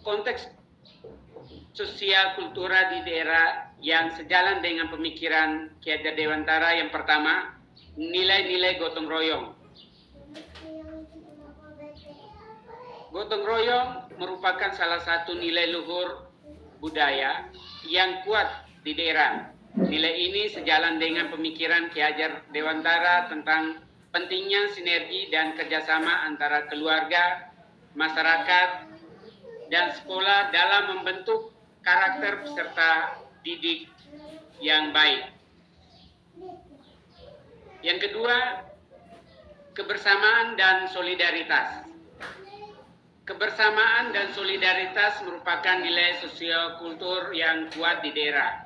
Konteks sosial kultural di daerah yang sejalan dengan pemikiran Ki Hajar Dewantara yang pertama, nilai-nilai gotong royong. Gotong royong merupakan salah satu nilai luhur budaya yang kuat di daerah. Nilai ini sejalan dengan pemikiran Ki Hajar Dewantara tentang pentingnya sinergi dan kerjasama antara keluarga, masyarakat, dan sekolah dalam membentuk karakter peserta didik yang baik. Yang kedua, kebersamaan dan solidaritas. Kebersamaan dan solidaritas merupakan nilai sosial kultur yang kuat di daerah.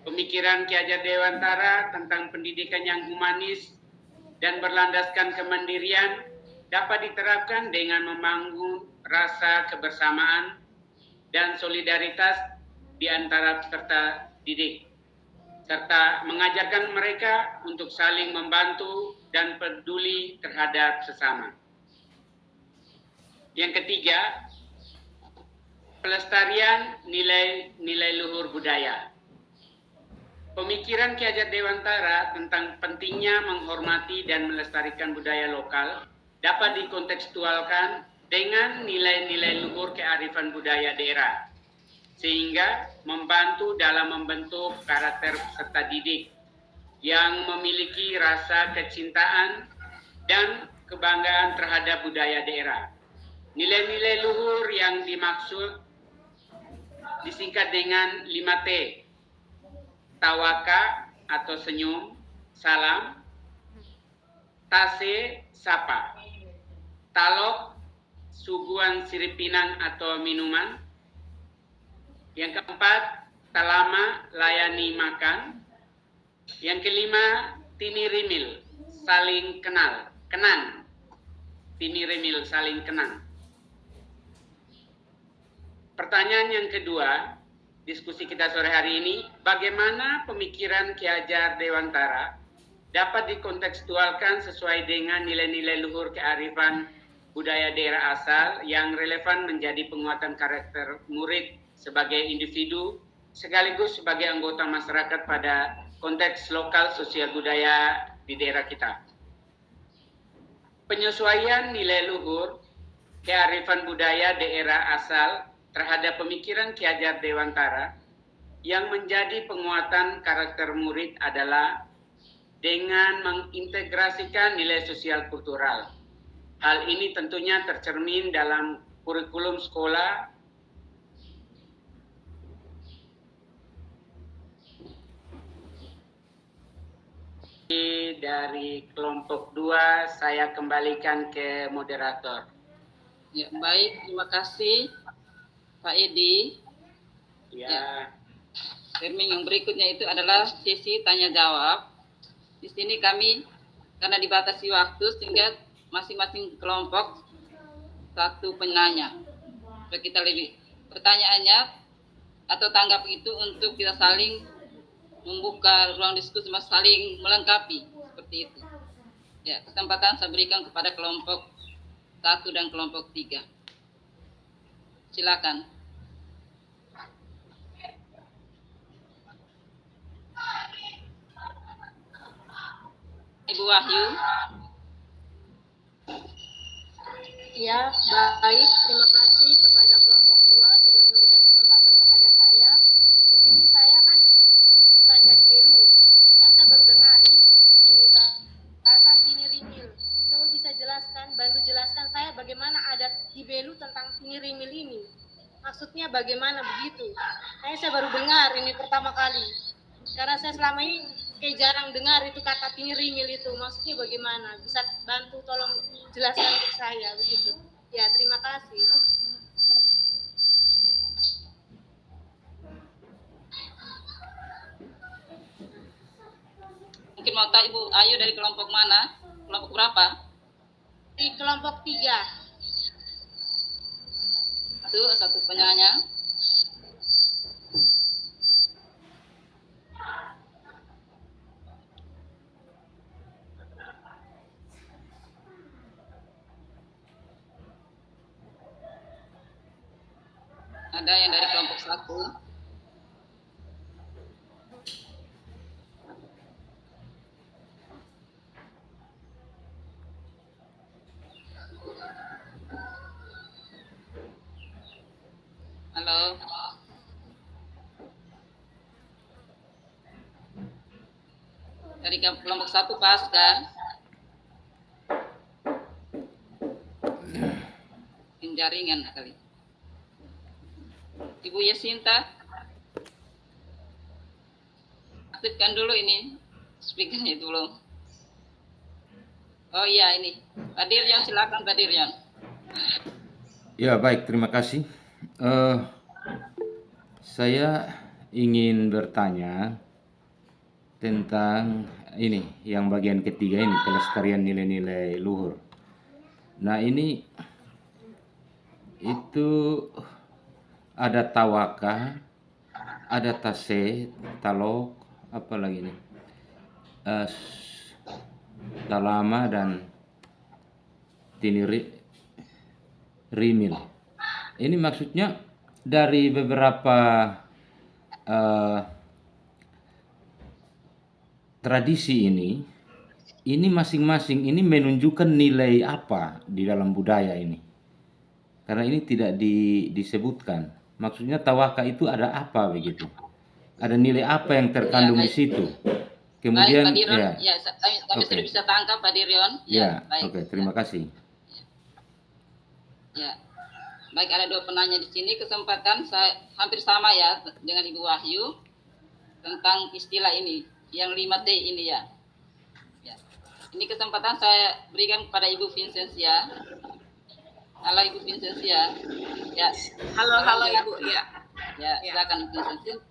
Pemikiran Ki Hajar Dewantara tentang pendidikan yang humanis dan berlandaskan kemandirian dapat diterapkan dengan membangun rasa kebersamaan dan solidaritas di antara peserta didik, serta mengajarkan mereka untuk saling membantu dan peduli terhadap sesama. Yang ketiga, pelestarian nilai-nilai luhur budaya. Pemikiran Ki Hajar Dewantara tentang pentingnya menghormati dan melestarikan budaya lokal dapat dikontekstualkan dengan nilai-nilai luhur kearifan budaya daerah, sehingga membantu dalam membentuk karakter peserta didik yang memiliki rasa kecintaan dan kebanggaan terhadap budaya daerah. Nilai-nilai luhur yang dimaksud disingkat dengan 5T. Tawaka atau senyum, salam. Tase, sapa. Talok, suguhan siripinang atau minuman. Yang keempat, talama, layani makan. Yang kelima, tinirimil, saling kenal, kenan. Tinirimil, saling kenal. Pertanyaan yang kedua, diskusi kita sore hari ini, bagaimana pemikiran Ki Hajar Dewantara dapat dikontekstualkan sesuai dengan nilai-nilai luhur kearifan budaya daerah asal yang relevan menjadi penguatan karakter murid sebagai individu sekaligus sebagai anggota masyarakat pada konteks lokal sosial budaya di daerah kita. Penyesuaian nilai luhur kearifan budaya daerah asal terhadap pemikiran Ki Hajar Dewantara yang menjadi penguatan karakter murid adalah dengan mengintegrasikan nilai sosial kultural. Hal ini tentunya tercermin dalam kurikulum sekolah dari kelompok 2. Saya kembalikan ke moderator. Ya, baik, terima kasih Pak Edi. Ya. Termin yang berikutnya itu adalah sesi tanya jawab. Di sini kami karena dibatasi waktu sehingga masing-masing kelompok satu penanya. Supaya kita lebih pertanyaannya atau tanggap itu untuk kita saling membuka ruang diskusi, saling melengkapi seperti itu. Ya, kesempatan saya berikan kepada kelompok 1 dan kelompok 3. Silakan. Ibu Wahyu. Ya, baik. Terima kasih kepada kelompok 2 sudah memberikan kesempatan kepada saya. Di sini saya kan bukan dari Belu. Kan saya baru dengar ini bahasa tinirimil. Coba bisa jelaskan, bantu jelaskan saya bagaimana adat di Belu tentang tinirimil ini. Maksudnya bagaimana begitu? Saya baru dengar ini pertama kali. Karena saya selama ini kayak jarang dengar itu kata tinirimil itu. Maksudnya bagaimana? Bisa bantu tolong jelaskan untuk saya begitu. Ya, terima kasih. Mungkin mau tahu Ibu Ayu dari kelompok mana? Kelompok berapa? Di kelompok 3. Satu penanya. Ada yang dari kelompok 1. Halo. Dari kelompok 1 pas kan? Jaringan kali. Ibu Yasinta, aktifkan dulu ini speakernya dulu. Oh iya ini, Pak Diryon, silakan Pak Diryon. Ya baik, terima kasih. Saya ingin bertanya tentang ini, yang bagian ketiga ini, pelestarian nilai-nilai luhur. Nah ini, itu ada tawaka, ada tase, talok, apa lagi nih? Talama dan tinirimil. Ini maksudnya dari beberapa tradisi ini masing-masing ini menunjukkan nilai apa di dalam budaya ini. Karena ini tidak disebutkan. Maksudnya tawaka itu ada apa begitu? Ada nilai apa yang terkandung di situ? Kemudian baik, Pak Diryon, ya, kami sudah bisa tangkap Pak Diryon. Ya, baik. Oke, terima kasih. Ya, Baik, ada 2 penanya di sini. Kesempatan saya hampir sama ya dengan Ibu Wahyu tentang istilah ini, yang 5T ini ya. Ya. Ini kesempatan saya berikan kepada Ibu Vincentia. Halo Ibu Vincentia. Ya. Halo Ibu, ya. Ya, Ya. silakan Ibu Vincentia.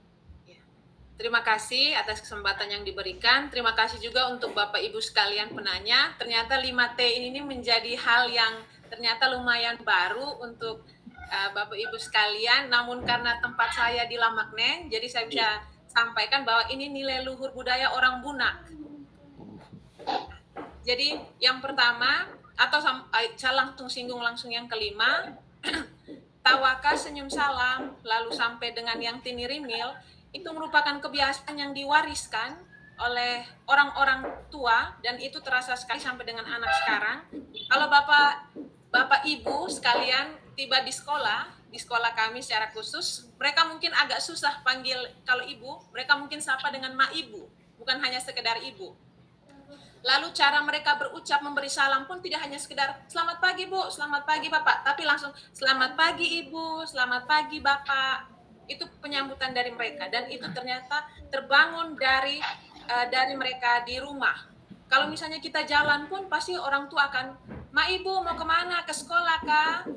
Terima kasih atas kesempatan yang diberikan. Terima kasih juga untuk Bapak Ibu sekalian penanya. Ternyata 5T ini menjadi hal yang ternyata lumayan baru untuk Bapak Ibu sekalian. Namun karena tempat saya di Lamakneng, jadi saya bisa sampaikan bahwa ini nilai luhur budaya orang Bunak. Jadi yang pertama, atau saya langsung singgung langsung yang kelima, tawaka, senyum salam, lalu sampai dengan yang tinirimil, itu merupakan kebiasaan yang diwariskan oleh orang-orang tua, dan itu terasa sekali sampai dengan anak sekarang. Kalau Bapak Ibu sekalian tiba di sekolah kami secara khusus, mereka mungkin agak susah panggil kalau ibu, mereka mungkin sapa dengan ma ibu, bukan hanya sekedar ibu. Lalu cara mereka berucap memberi salam pun tidak hanya sekedar selamat pagi Bu, selamat pagi Bapak, tapi langsung selamat pagi Ibu, selamat pagi Bapak. Itu penyambutan dari mereka, dan itu ternyata terbangun dari mereka di rumah. Kalau misalnya kita jalan pun pasti orang tua akan, ma ibu mau kemana, ke sekolah kah?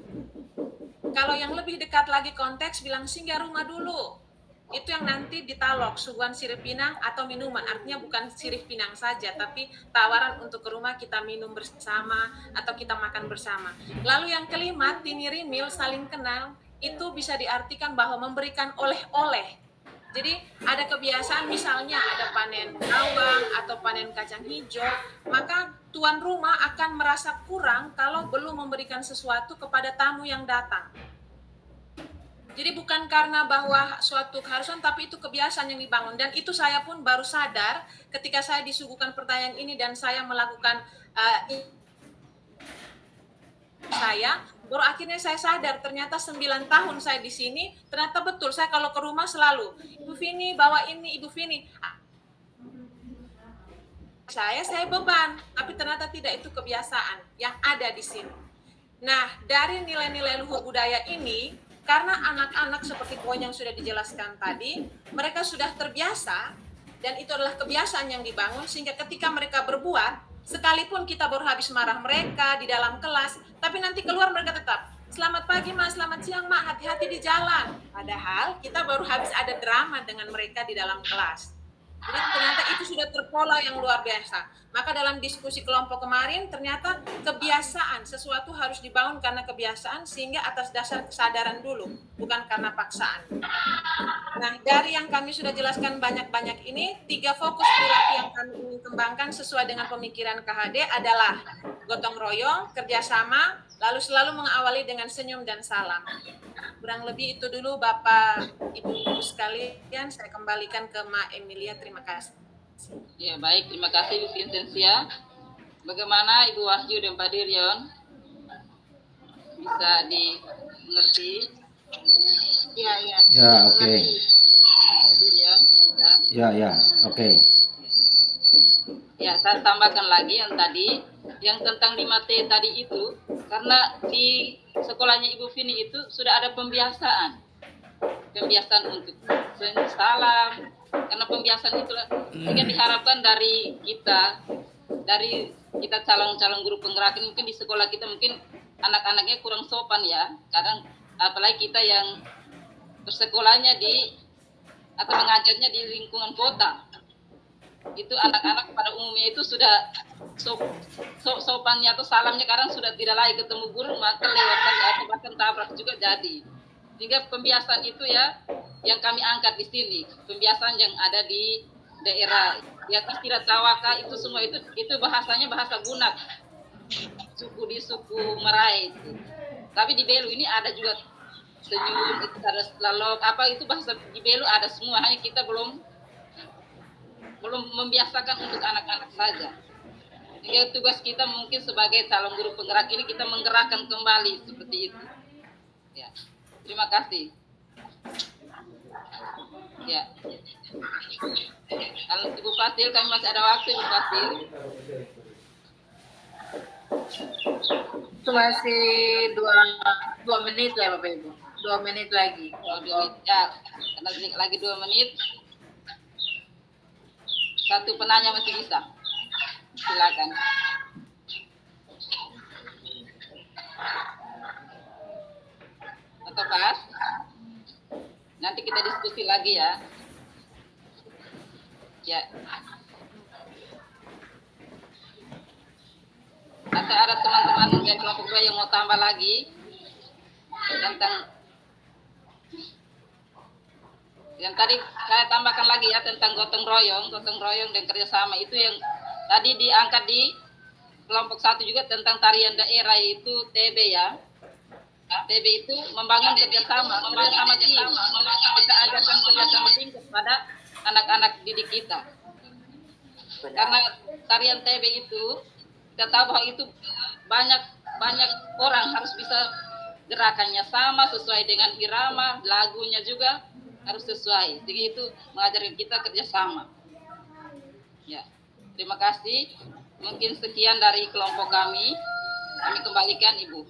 Kalau yang lebih dekat lagi konteks bilang singgah rumah dulu. Itu yang nanti ditalok, suguhan sirih pinang atau minuman. Artinya bukan sirih pinang saja, tapi tawaran untuk ke rumah kita minum bersama atau kita makan bersama. Lalu yang kelima, tinirimil, saling kenal, itu bisa diartikan bahwa memberikan oleh-oleh. Jadi ada kebiasaan misalnya ada panen bawang atau panen kacang hijau, maka tuan rumah akan merasa kurang kalau belum memberikan sesuatu kepada tamu yang datang. Jadi bukan karena bahwa suatu keharusan, tapi itu kebiasaan yang dibangun. Dan itu saya pun baru sadar ketika saya disuguhkan pertanyaan ini dan saya melakukan baru akhirnya saya sadar ternyata 9 tahun saya di sini, ternyata betul saya kalau ke rumah selalu, Ibu Vini bawa ini, Ibu Vini. Saya beban, tapi ternyata tidak, itu kebiasaan yang ada di sini. Nah, dari nilai-nilai luhur budaya ini, karena anak-anak seperti poin yang sudah dijelaskan tadi, mereka sudah terbiasa, dan itu adalah kebiasaan yang dibangun, sehingga ketika mereka berbuat, sekalipun kita baru habis marah mereka di dalam kelas, tapi nanti keluar mereka tetap, selamat pagi Mas, selamat siang Mak, hati-hati di jalan. Padahal kita baru habis ada drama dengan mereka di dalam kelas. Jadi ternyata itu sudah terpola yang luar biasa. Maka dalam diskusi kelompok kemarin, ternyata kebiasaan, sesuatu harus dibangun karena kebiasaan, sehingga atas dasar kesadaran dulu, bukan karena paksaan. Nah, dari yang kami sudah jelaskan banyak-banyak ini, 3 fokus perilaku yang kami ingin kembangkan sesuai dengan pemikiran KHD adalah gotong royong, kerjasama, lalu selalu mengawali dengan senyum dan salam. Kurang lebih itu dulu Bapak, Ibu sekalian, saya kembalikan ke Ma Emilia, terima kasih. Ya, baik, terima kasih Ibu Vincentia. Bagaimana Ibu Wahyu dan Pak Diryon? Bisa dimengerti? Ya, oke. Diryon, Ya, oke. Ya, saya tambahkan lagi yang tadi, yang tentang 5T tadi itu, karena di sekolahnya Ibu Vini itu sudah ada pembiasaan untuk salam, karena pembiasaan itulah sehingga diharapkan dari kita calon-calon guru penggerak, mungkin di sekolah kita mungkin anak-anaknya kurang sopan ya, kadang apalagi kita yang bersekolahnya atau mengajarnya di lingkungan kota, itu anak-anak pada umumnya itu sudah sopannya atau salamnya kadang sudah tidak lagi, ketemu guru maka lewat saja atau bahkan tabrak juga jadi. Sehingga pembiasaan itu ya yang kami angkat di sini, pembiasaan yang ada di daerah yang istilah tawaka itu semua itu bahasanya bahasa Bunak, suku Marae itu. Tapi di Belu ini ada juga senyum, itu ada lalok, itu bahasa di Belu ada semua, hanya kita belum membiasakan untuk anak-anak saja. Sehingga tugas kita mungkin sebagai calon guru penggerak ini kita menggerakkan kembali seperti itu. Ya, terima kasih. Ya, kalau Ibu Fasil, kami masih ada waktu Ibu Fasil. Itu masih 2 menit lah Bapak Ibu. 2 menit lagi. Oh, 2 menit. Ya, karena lagi 2 menit. Satu penanya masih bisa. Silakan. Atau pas? Nanti kita diskusi lagi ya. Ya. Atau ada teman-teman dari kelompok 2 yang mau tambah lagi tentang yang tadi saya tambahkan lagi ya tentang gotong royong dan kerjasama itu yang tadi diangkat di kelompok 1 juga tentang tarian daerah itu TB ya. TB itu membangun kerjasama tim. Kita ajarkan kerjasama tim kepada anak-anak didik kita. Karena tarian TB itu kita tahu bahwa itu banyak orang harus bisa gerakannya sama sesuai dengan irama, lagunya juga harus sesuai. Jadi itu mengajarkan kita kerjasama. Ya, terima kasih. Mungkin sekian dari kelompok kami. Kami kembalikan Ibu.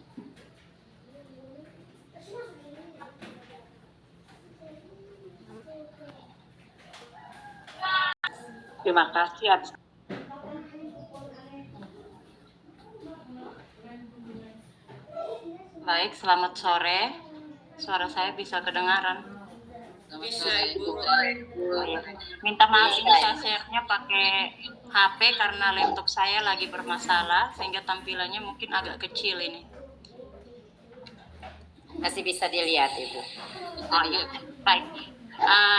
Terima kasih atas Baik, selamat sore. Suara saya bisa kedengaran? Bisa Ibu. Oh, iya. Minta maaf ini saya share-nya pakai HP karena laptop saya lagi bermasalah sehingga tampilannya mungkin agak kecil ini. Masih bisa dilihat Ibu. Oh iya, baik.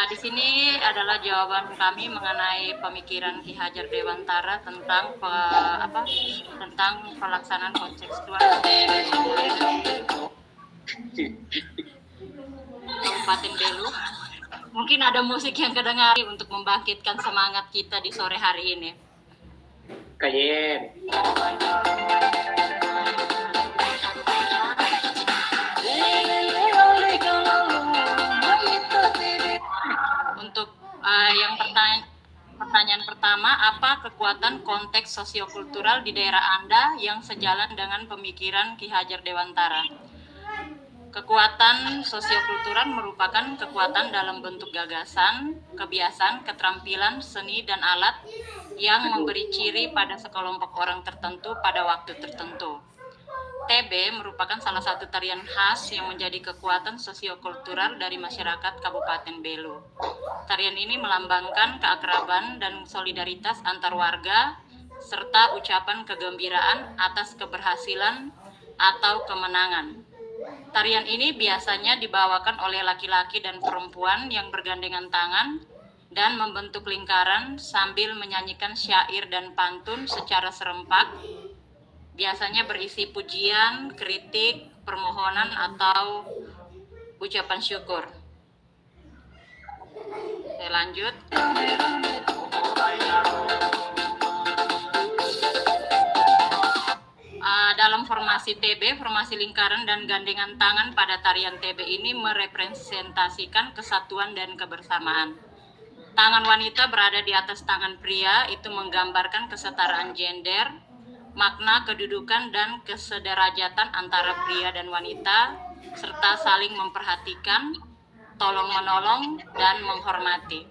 Di sini adalah jawaban kami mengenai pemikiran Ki Hajar Dewantara tentang tentang pelaksanaan kontekstual Kabupaten Belu. Mungkin ada musik yang kedengar untuk membangkitkan semangat kita di sore hari ini. Kayen. Untuk yang pertanyaan pertama, apa kekuatan konteks sosiokultural di daerah Anda yang sejalan dengan pemikiran Ki Hajar Dewantara? Kekuatan sosiokultural merupakan kekuatan dalam bentuk gagasan, kebiasaan, keterampilan, seni, dan alat yang memberi ciri pada sekelompok orang tertentu pada waktu tertentu. TB merupakan salah satu tarian khas yang menjadi kekuatan sosiokultural dari masyarakat Kabupaten Belu. Tarian ini melambangkan keakraban dan solidaritas antar warga, serta ucapan kegembiraan atas keberhasilan atau kemenangan. Tarian ini biasanya dibawakan oleh laki-laki dan perempuan yang bergandengan tangan dan membentuk lingkaran sambil menyanyikan syair dan pantun secara serempak. Biasanya berisi pujian, kritik, permohonan, atau ucapan syukur. Saya lanjut. Dalam formasi TB, formasi lingkaran dan gandengan tangan pada tarian TB ini merepresentasikan kesatuan dan kebersamaan. Tangan wanita berada di atas tangan pria, itu menggambarkan kesetaraan gender, makna kedudukan dan kesederajatan antara pria dan wanita, serta saling memperhatikan, tolong-menolong, dan menghormati.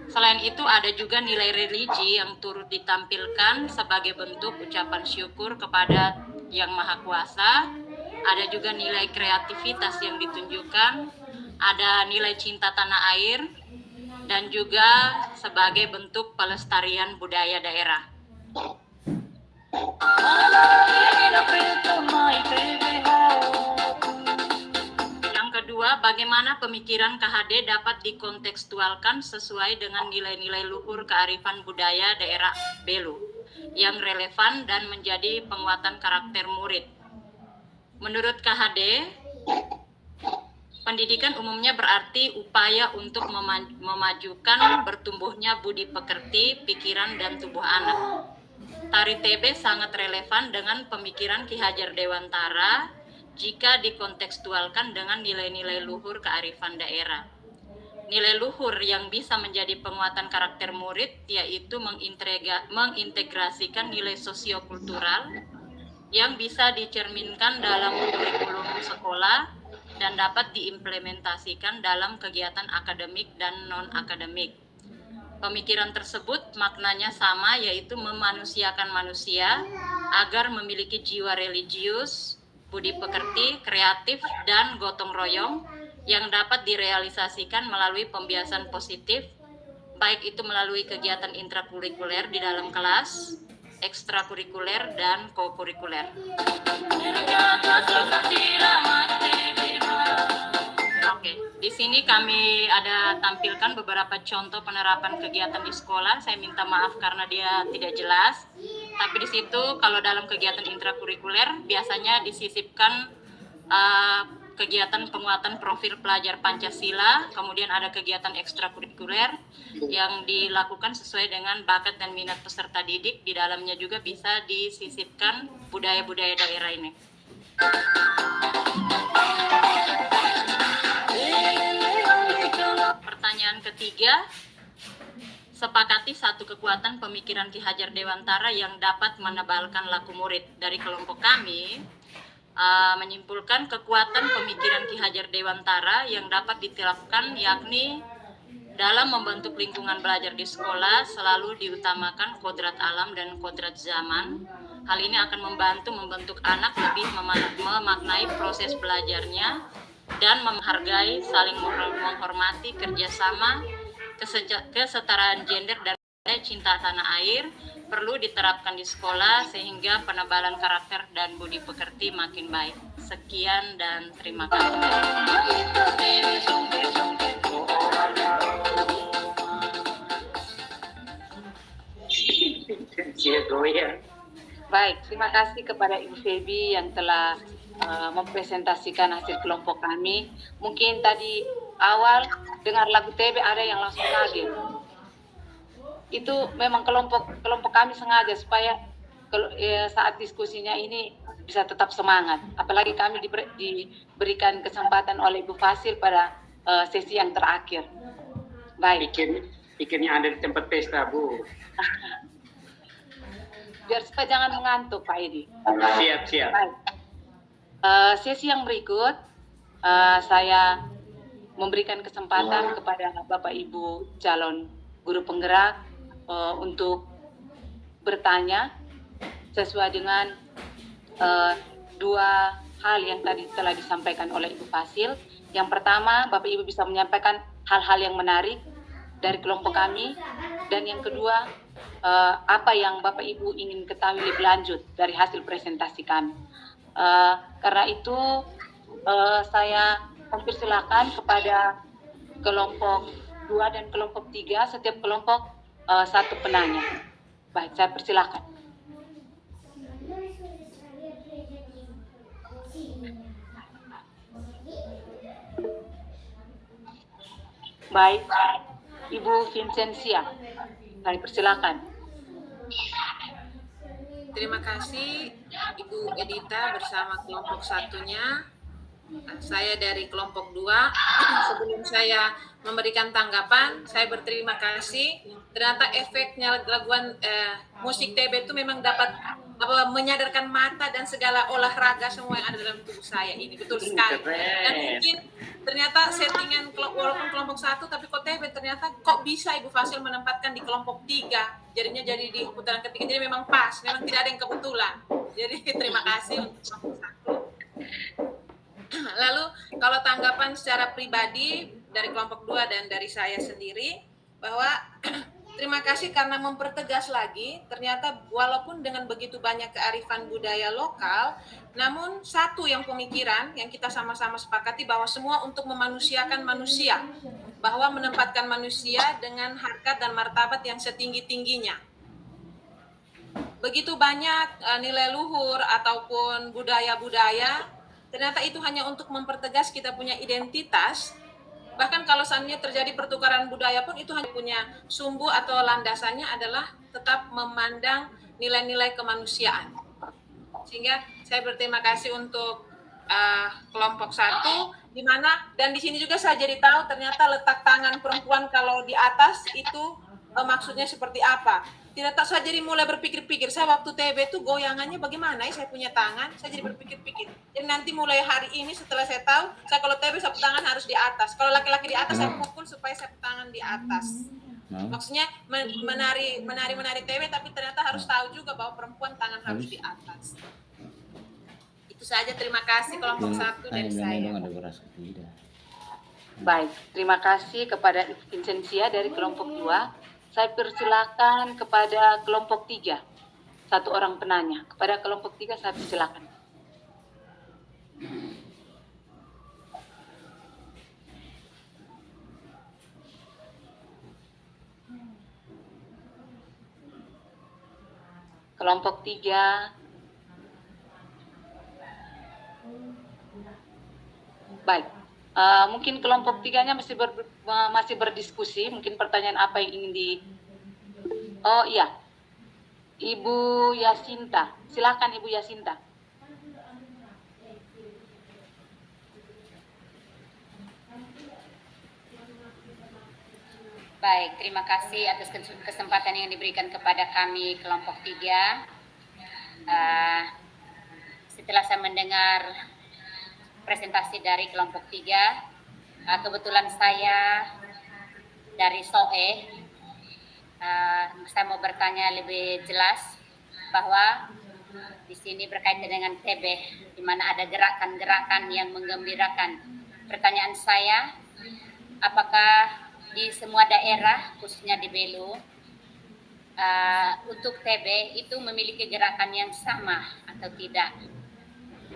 Selain itu ada juga nilai religi yang turut ditampilkan sebagai bentuk ucapan syukur kepada Yang Maha Kuasa. Ada juga nilai kreativitas yang ditunjukkan, ada nilai cinta tanah air, dan juga sebagai bentuk pelestarian budaya daerah. Yang kedua, bagaimana pemikiran KHD dapat dikontekstualkan sesuai dengan nilai-nilai luhur kearifan budaya daerah Belu yang relevan dan menjadi penguatan karakter murid. Menurut KHD, pendidikan umumnya berarti upaya untuk memajukan bertumbuhnya budi pekerti, pikiran, dan tubuh anak. Tari TB sangat relevan dengan pemikiran Ki Hajar Dewantara jika dikontekstualkan dengan nilai-nilai luhur kearifan daerah. Nilai luhur yang bisa menjadi penguatan karakter murid yaitu mengintegrasikan nilai sosiokultural yang bisa dicerminkan dalam kurikulum sekolah dan dapat diimplementasikan dalam kegiatan akademik dan non-akademik. Pemikiran tersebut maknanya sama, yaitu memanusiakan manusia agar memiliki jiwa religius, budi pekerti, kreatif, dan gotong royong yang dapat direalisasikan melalui pembiasan positif, baik itu melalui kegiatan intrakurikuler di dalam kelas, ekstrakurikuler, dan kokurikuler. Oke, di sini kami ada tampilkan beberapa contoh penerapan kegiatan di sekolah. Saya minta maaf karena dia tidak jelas. Tapi di situ kalau dalam kegiatan intrakurikuler biasanya disisipkan kegiatan penguatan profil pelajar Pancasila, kemudian ada kegiatan ekstrakurikuler yang dilakukan sesuai dengan bakat dan minat peserta didik. Di dalamnya juga bisa disisipkan budaya-budaya daerah ini. Pertanyaan ketiga, sepakati satu kekuatan pemikiran Ki Hajar Dewantara yang dapat menebalkan laku murid. Dari kelompok kami menyimpulkan kekuatan pemikiran Ki Hajar Dewantara yang dapat diterapkan, yakni dalam membentuk lingkungan belajar di sekolah selalu diutamakan kodrat alam dan kodrat zaman. Hal ini akan membentuk anak lebih memaknai proses belajarnya dan menghargai, saling menghormati, kerjasama, kesetaraan gender, dan cinta tanah air perlu diterapkan di sekolah sehingga penebalan karakter dan budi pekerti makin baik. Sekian dan terima kasih. Baik, terima kasih kepada Ibu Febi yang telah mempresentasikan hasil kelompok kami. Mungkin tadi awal dengar lagu TB ada yang langsung kaget. Itu memang kelompok kami sengaja supaya saat diskusinya ini bisa tetap semangat. Apalagi kami diberikan kesempatan oleh Ibu Fasil pada sesi yang terakhir. Baik. Pikirnya ada di tempat pesta, Bu. Biar supaya jangan mengantuk, Pak Edi. Siap. Baik. Sesi yang berikut saya memberikan kesempatan kepada Bapak Ibu calon guru penggerak untuk bertanya sesuai dengan dua hal yang tadi telah disampaikan oleh Ibu Fasil. Yang pertama, Bapak Ibu bisa menyampaikan hal-hal yang menarik dari kelompok kami, dan yang kedua, apa yang Bapak Ibu ingin ketahui lebih lanjut dari hasil presentasi kami. Karena itu saya mempersilakan kepada kelompok 2 dan kelompok 3, setiap kelompok satu penanya. Baik, saya persilakan. Baik, Ibu Vincentia, saya persilakan. Terima kasih Ibu Edita bersama kelompok satunya. Saya dari kelompok 2. Sebelum saya memberikan tanggapan, saya berterima kasih. Ternyata efeknya laguan musik TB itu memang dapat menyadarkan mata dan segala olahraga semua yang ada dalam tubuh saya ini. Betul sekali. Dan mungkin ternyata settingan walaupun kelompok 1 tapi kok TB ternyata kok bisa Ibu Fasil menempatkan di kelompok 3. Jadinya jadi di putaran ketiga. Jadi memang pas, memang tidak ada yang kebetulan. Jadi terima kasih untuk kelompok 1. Lalu kalau tanggapan secara pribadi dari kelompok 2 dan dari saya sendiri, bahwa terima kasih karena mempertegas lagi, ternyata walaupun dengan begitu banyak kearifan budaya lokal, namun satu yang pemikiran yang kita sama-sama sepakati bahwa semua untuk memanusiakan manusia, bahwa menempatkan manusia dengan harkat dan martabat yang setinggi-tingginya. Begitu banyak nilai luhur ataupun budaya-budaya, ternyata itu hanya untuk mempertegas kita punya identitas. Bahkan kalau seandainya terjadi pertukaran budaya pun itu hanya punya sumbu atau landasannya adalah tetap memandang nilai-nilai kemanusiaan. Sehingga saya berterima kasih untuk kelompok 1, di mana dan di sini juga saya jadi tahu ternyata letak tangan perempuan kalau di atas itu maksudnya seperti apa. tidak tak saya jadi mulai berpikir-pikir, saya waktu TB itu goyangannya bagaimana ya saya punya tangan, saya jadi berpikir-pikir. Jadi nanti mulai hari ini setelah saya tahu, saya kalau TB sapu tangan harus di atas. Kalau laki-laki di atas saya pukul supaya sapu tangan di atas. Maksudnya menari TB, tapi ternyata harus tahu juga bahwa perempuan tangan harus di atas. Itu saja, terima kasih kelompok 1 dari saya. Baik, terima kasih kepada Vincentia dari kelompok 2. Saya persilakan kepada kelompok 3. Satu orang penanya. Kepada kelompok 3 saya persilakan. Kelompok 3. Baik. Mungkin kelompok 3-nya masih berdiskusi. Mungkin pertanyaan apa yang ingin Oh iya, Ibu Yasinta. Silakan Ibu Yasinta. Baik, terima kasih atas kesempatan yang diberikan kepada kami kelompok 3. Setelah saya mendengar presentasi dari kelompok 3, kebetulan saya dari SOE, saya mau bertanya lebih jelas bahwa di sini berkaitan dengan TB, di mana ada gerakan-gerakan yang menggembirakan. Pertanyaan saya, apakah di semua daerah, khususnya di Belu, untuk TB itu memiliki gerakan yang sama atau tidak?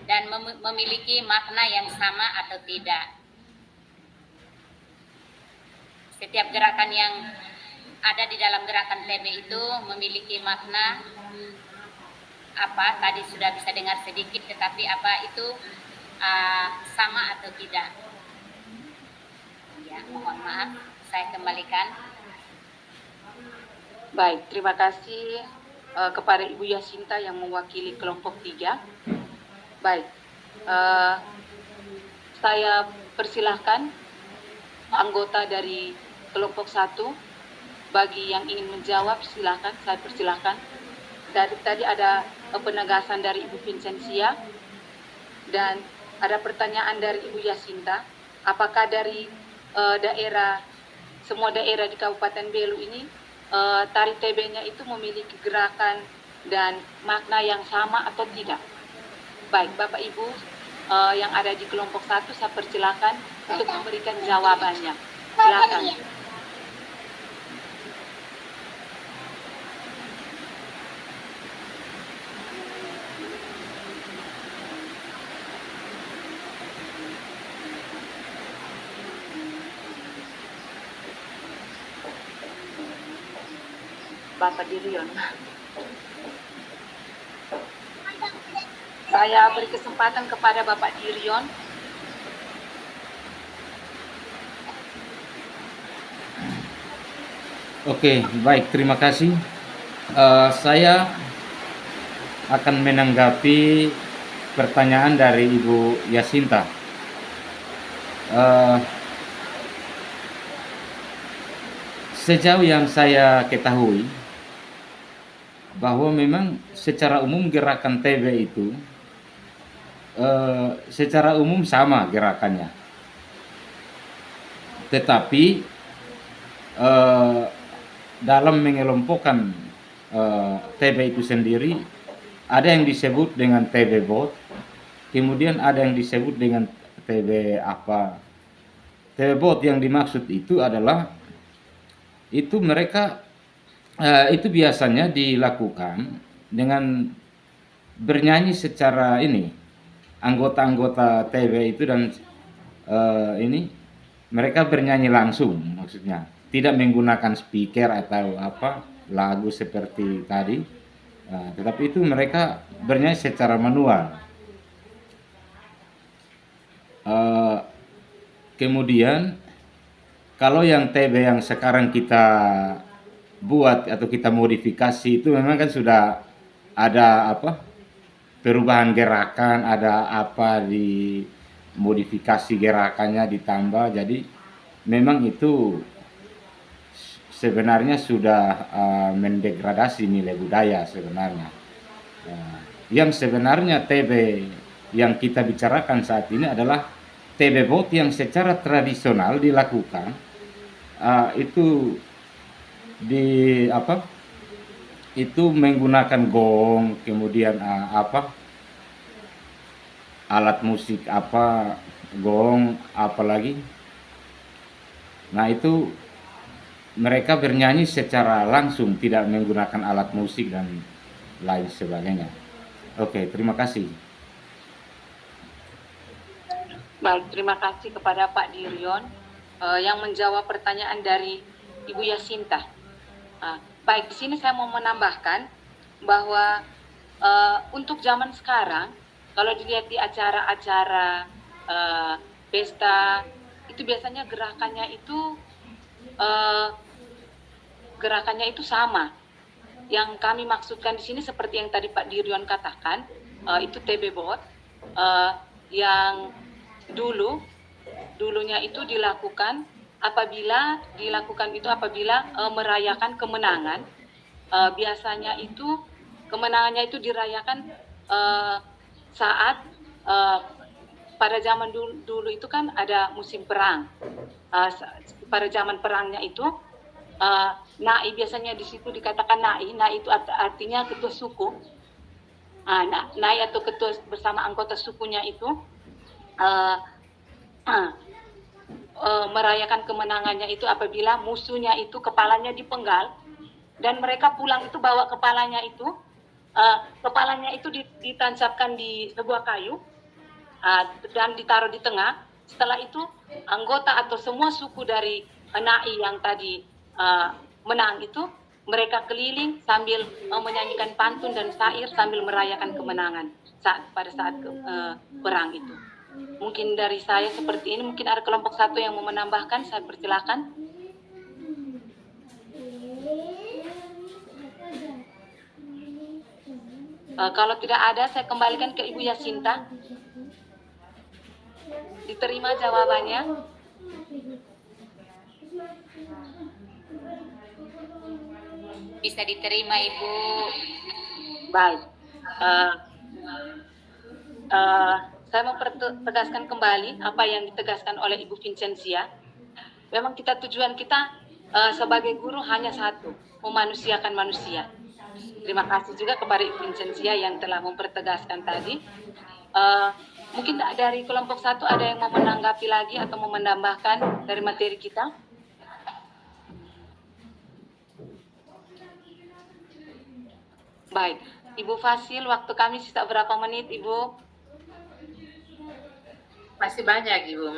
Dan memiliki makna yang sama atau tidak. Setiap gerakan yang ada di dalam gerakan TB itu memiliki makna apa? Tadi sudah bisa dengar sedikit, tetapi apa itu sama atau tidak? Ya, mohon maaf, saya kembalikan. Baik, terima kasih kepada Ibu Yasinta yang mewakili kelompok 3. Baik, saya persilahkan anggota dari kelompok 1. Bagi yang ingin menjawab, silakan, saya persilahkan. Tadi ada penegasan dari Ibu Vincentia dan ada pertanyaan dari Ibu Yasinta. Apakah dari semua daerah di Kabupaten Belu ini tari TB-nya itu memiliki gerakan dan makna yang sama atau tidak? Baik, Bapak Ibu yang ada di kelompok 1, saya persilakan untuk memberikan jawabannya. Silakan. Bapak Dirion. Saya beri kesempatan kepada Bapak Dirion. Oke, baik, terima kasih. Saya akan menanggapi pertanyaan dari Ibu Yasinta. Sejauh yang saya ketahui, bahwa memang secara umum gerakan TB itu secara umum sama gerakannya, tetapi dalam mengelompokkan TB itu sendiri ada yang disebut dengan TB bot, kemudian ada yang disebut dengan TB apa. TB bot yang dimaksud itu adalah itu mereka itu biasanya dilakukan dengan bernyanyi secara ini, anggota-anggota TB itu dan ini mereka bernyanyi langsung, maksudnya tidak menggunakan speaker atau apa lagu seperti tadi, tetapi itu mereka bernyanyi secara manual. Kemudian kalau yang TB yang sekarang kita buat atau kita modifikasi itu memang kan sudah ada apa perubahan gerakan, ada apa di modifikasi gerakannya ditambah, jadi memang itu sebenarnya sudah mendegradasi nilai budaya sebenarnya. Yang sebenarnya TB yang kita bicarakan saat ini adalah TB bot yang secara tradisional dilakukan, itu itu menggunakan gong, kemudian alat musik gong, apalagi. Nah, itu mereka bernyanyi secara langsung, tidak menggunakan alat musik dan lain sebagainya. Oke, terima kasih. Baik, terima kasih kepada Pak Dirion yang menjawab pertanyaan dari Ibu Yasinta. Baik, di sini saya mau menambahkan bahwa untuk zaman sekarang, kalau dilihat di acara-acara pesta, itu biasanya gerakannya itu sama. Yang kami maksudkan di sini seperti yang tadi Pak Dirion katakan, itu TB bot yang dulunya itu dilakukan apabila merayakan kemenangan. Biasanya itu kemenangannya itu dirayakan saat pada zaman dulu itu kan ada musim perang. Pada zaman perangnya itu Nai, biasanya di situ dikatakan Nai itu artinya ketua suku. Nai atau ketua bersama anggota sukunya itu merayakan kemenangannya itu apabila musuhnya itu kepalanya dipenggal dan mereka pulang itu bawa kepalanya itu ditancapkan di sebuah kayu dan ditaruh di tengah. Setelah itu anggota atau semua suku dari Nai yang tadi menang itu mereka keliling sambil menyanyikan pantun dan syair sambil merayakan kemenangan pada saat perang itu. Mungkin dari saya seperti ini, mungkin ada kelompok satu yang mau menambahkan, saya persilakan. Kalau tidak ada, saya kembalikan ke Ibu Yasinta. Diterima jawabannya. Bisa diterima, Ibu. Baik. Saya mau tegaskan kembali apa yang ditegaskan oleh Ibu Vincentia. Memang tujuan kita sebagai guru hanya satu, memanusiakan manusia. Terima kasih juga kepada Ibu Vincentia yang telah mempertegaskan tadi. Mungkin dari kelompok satu ada yang mau menanggapi lagi atau mau menambahkan dari materi kita? Baik, Ibu Fasil, waktu kami sisa berapa menit, Ibu? Masih banyak, Ibu.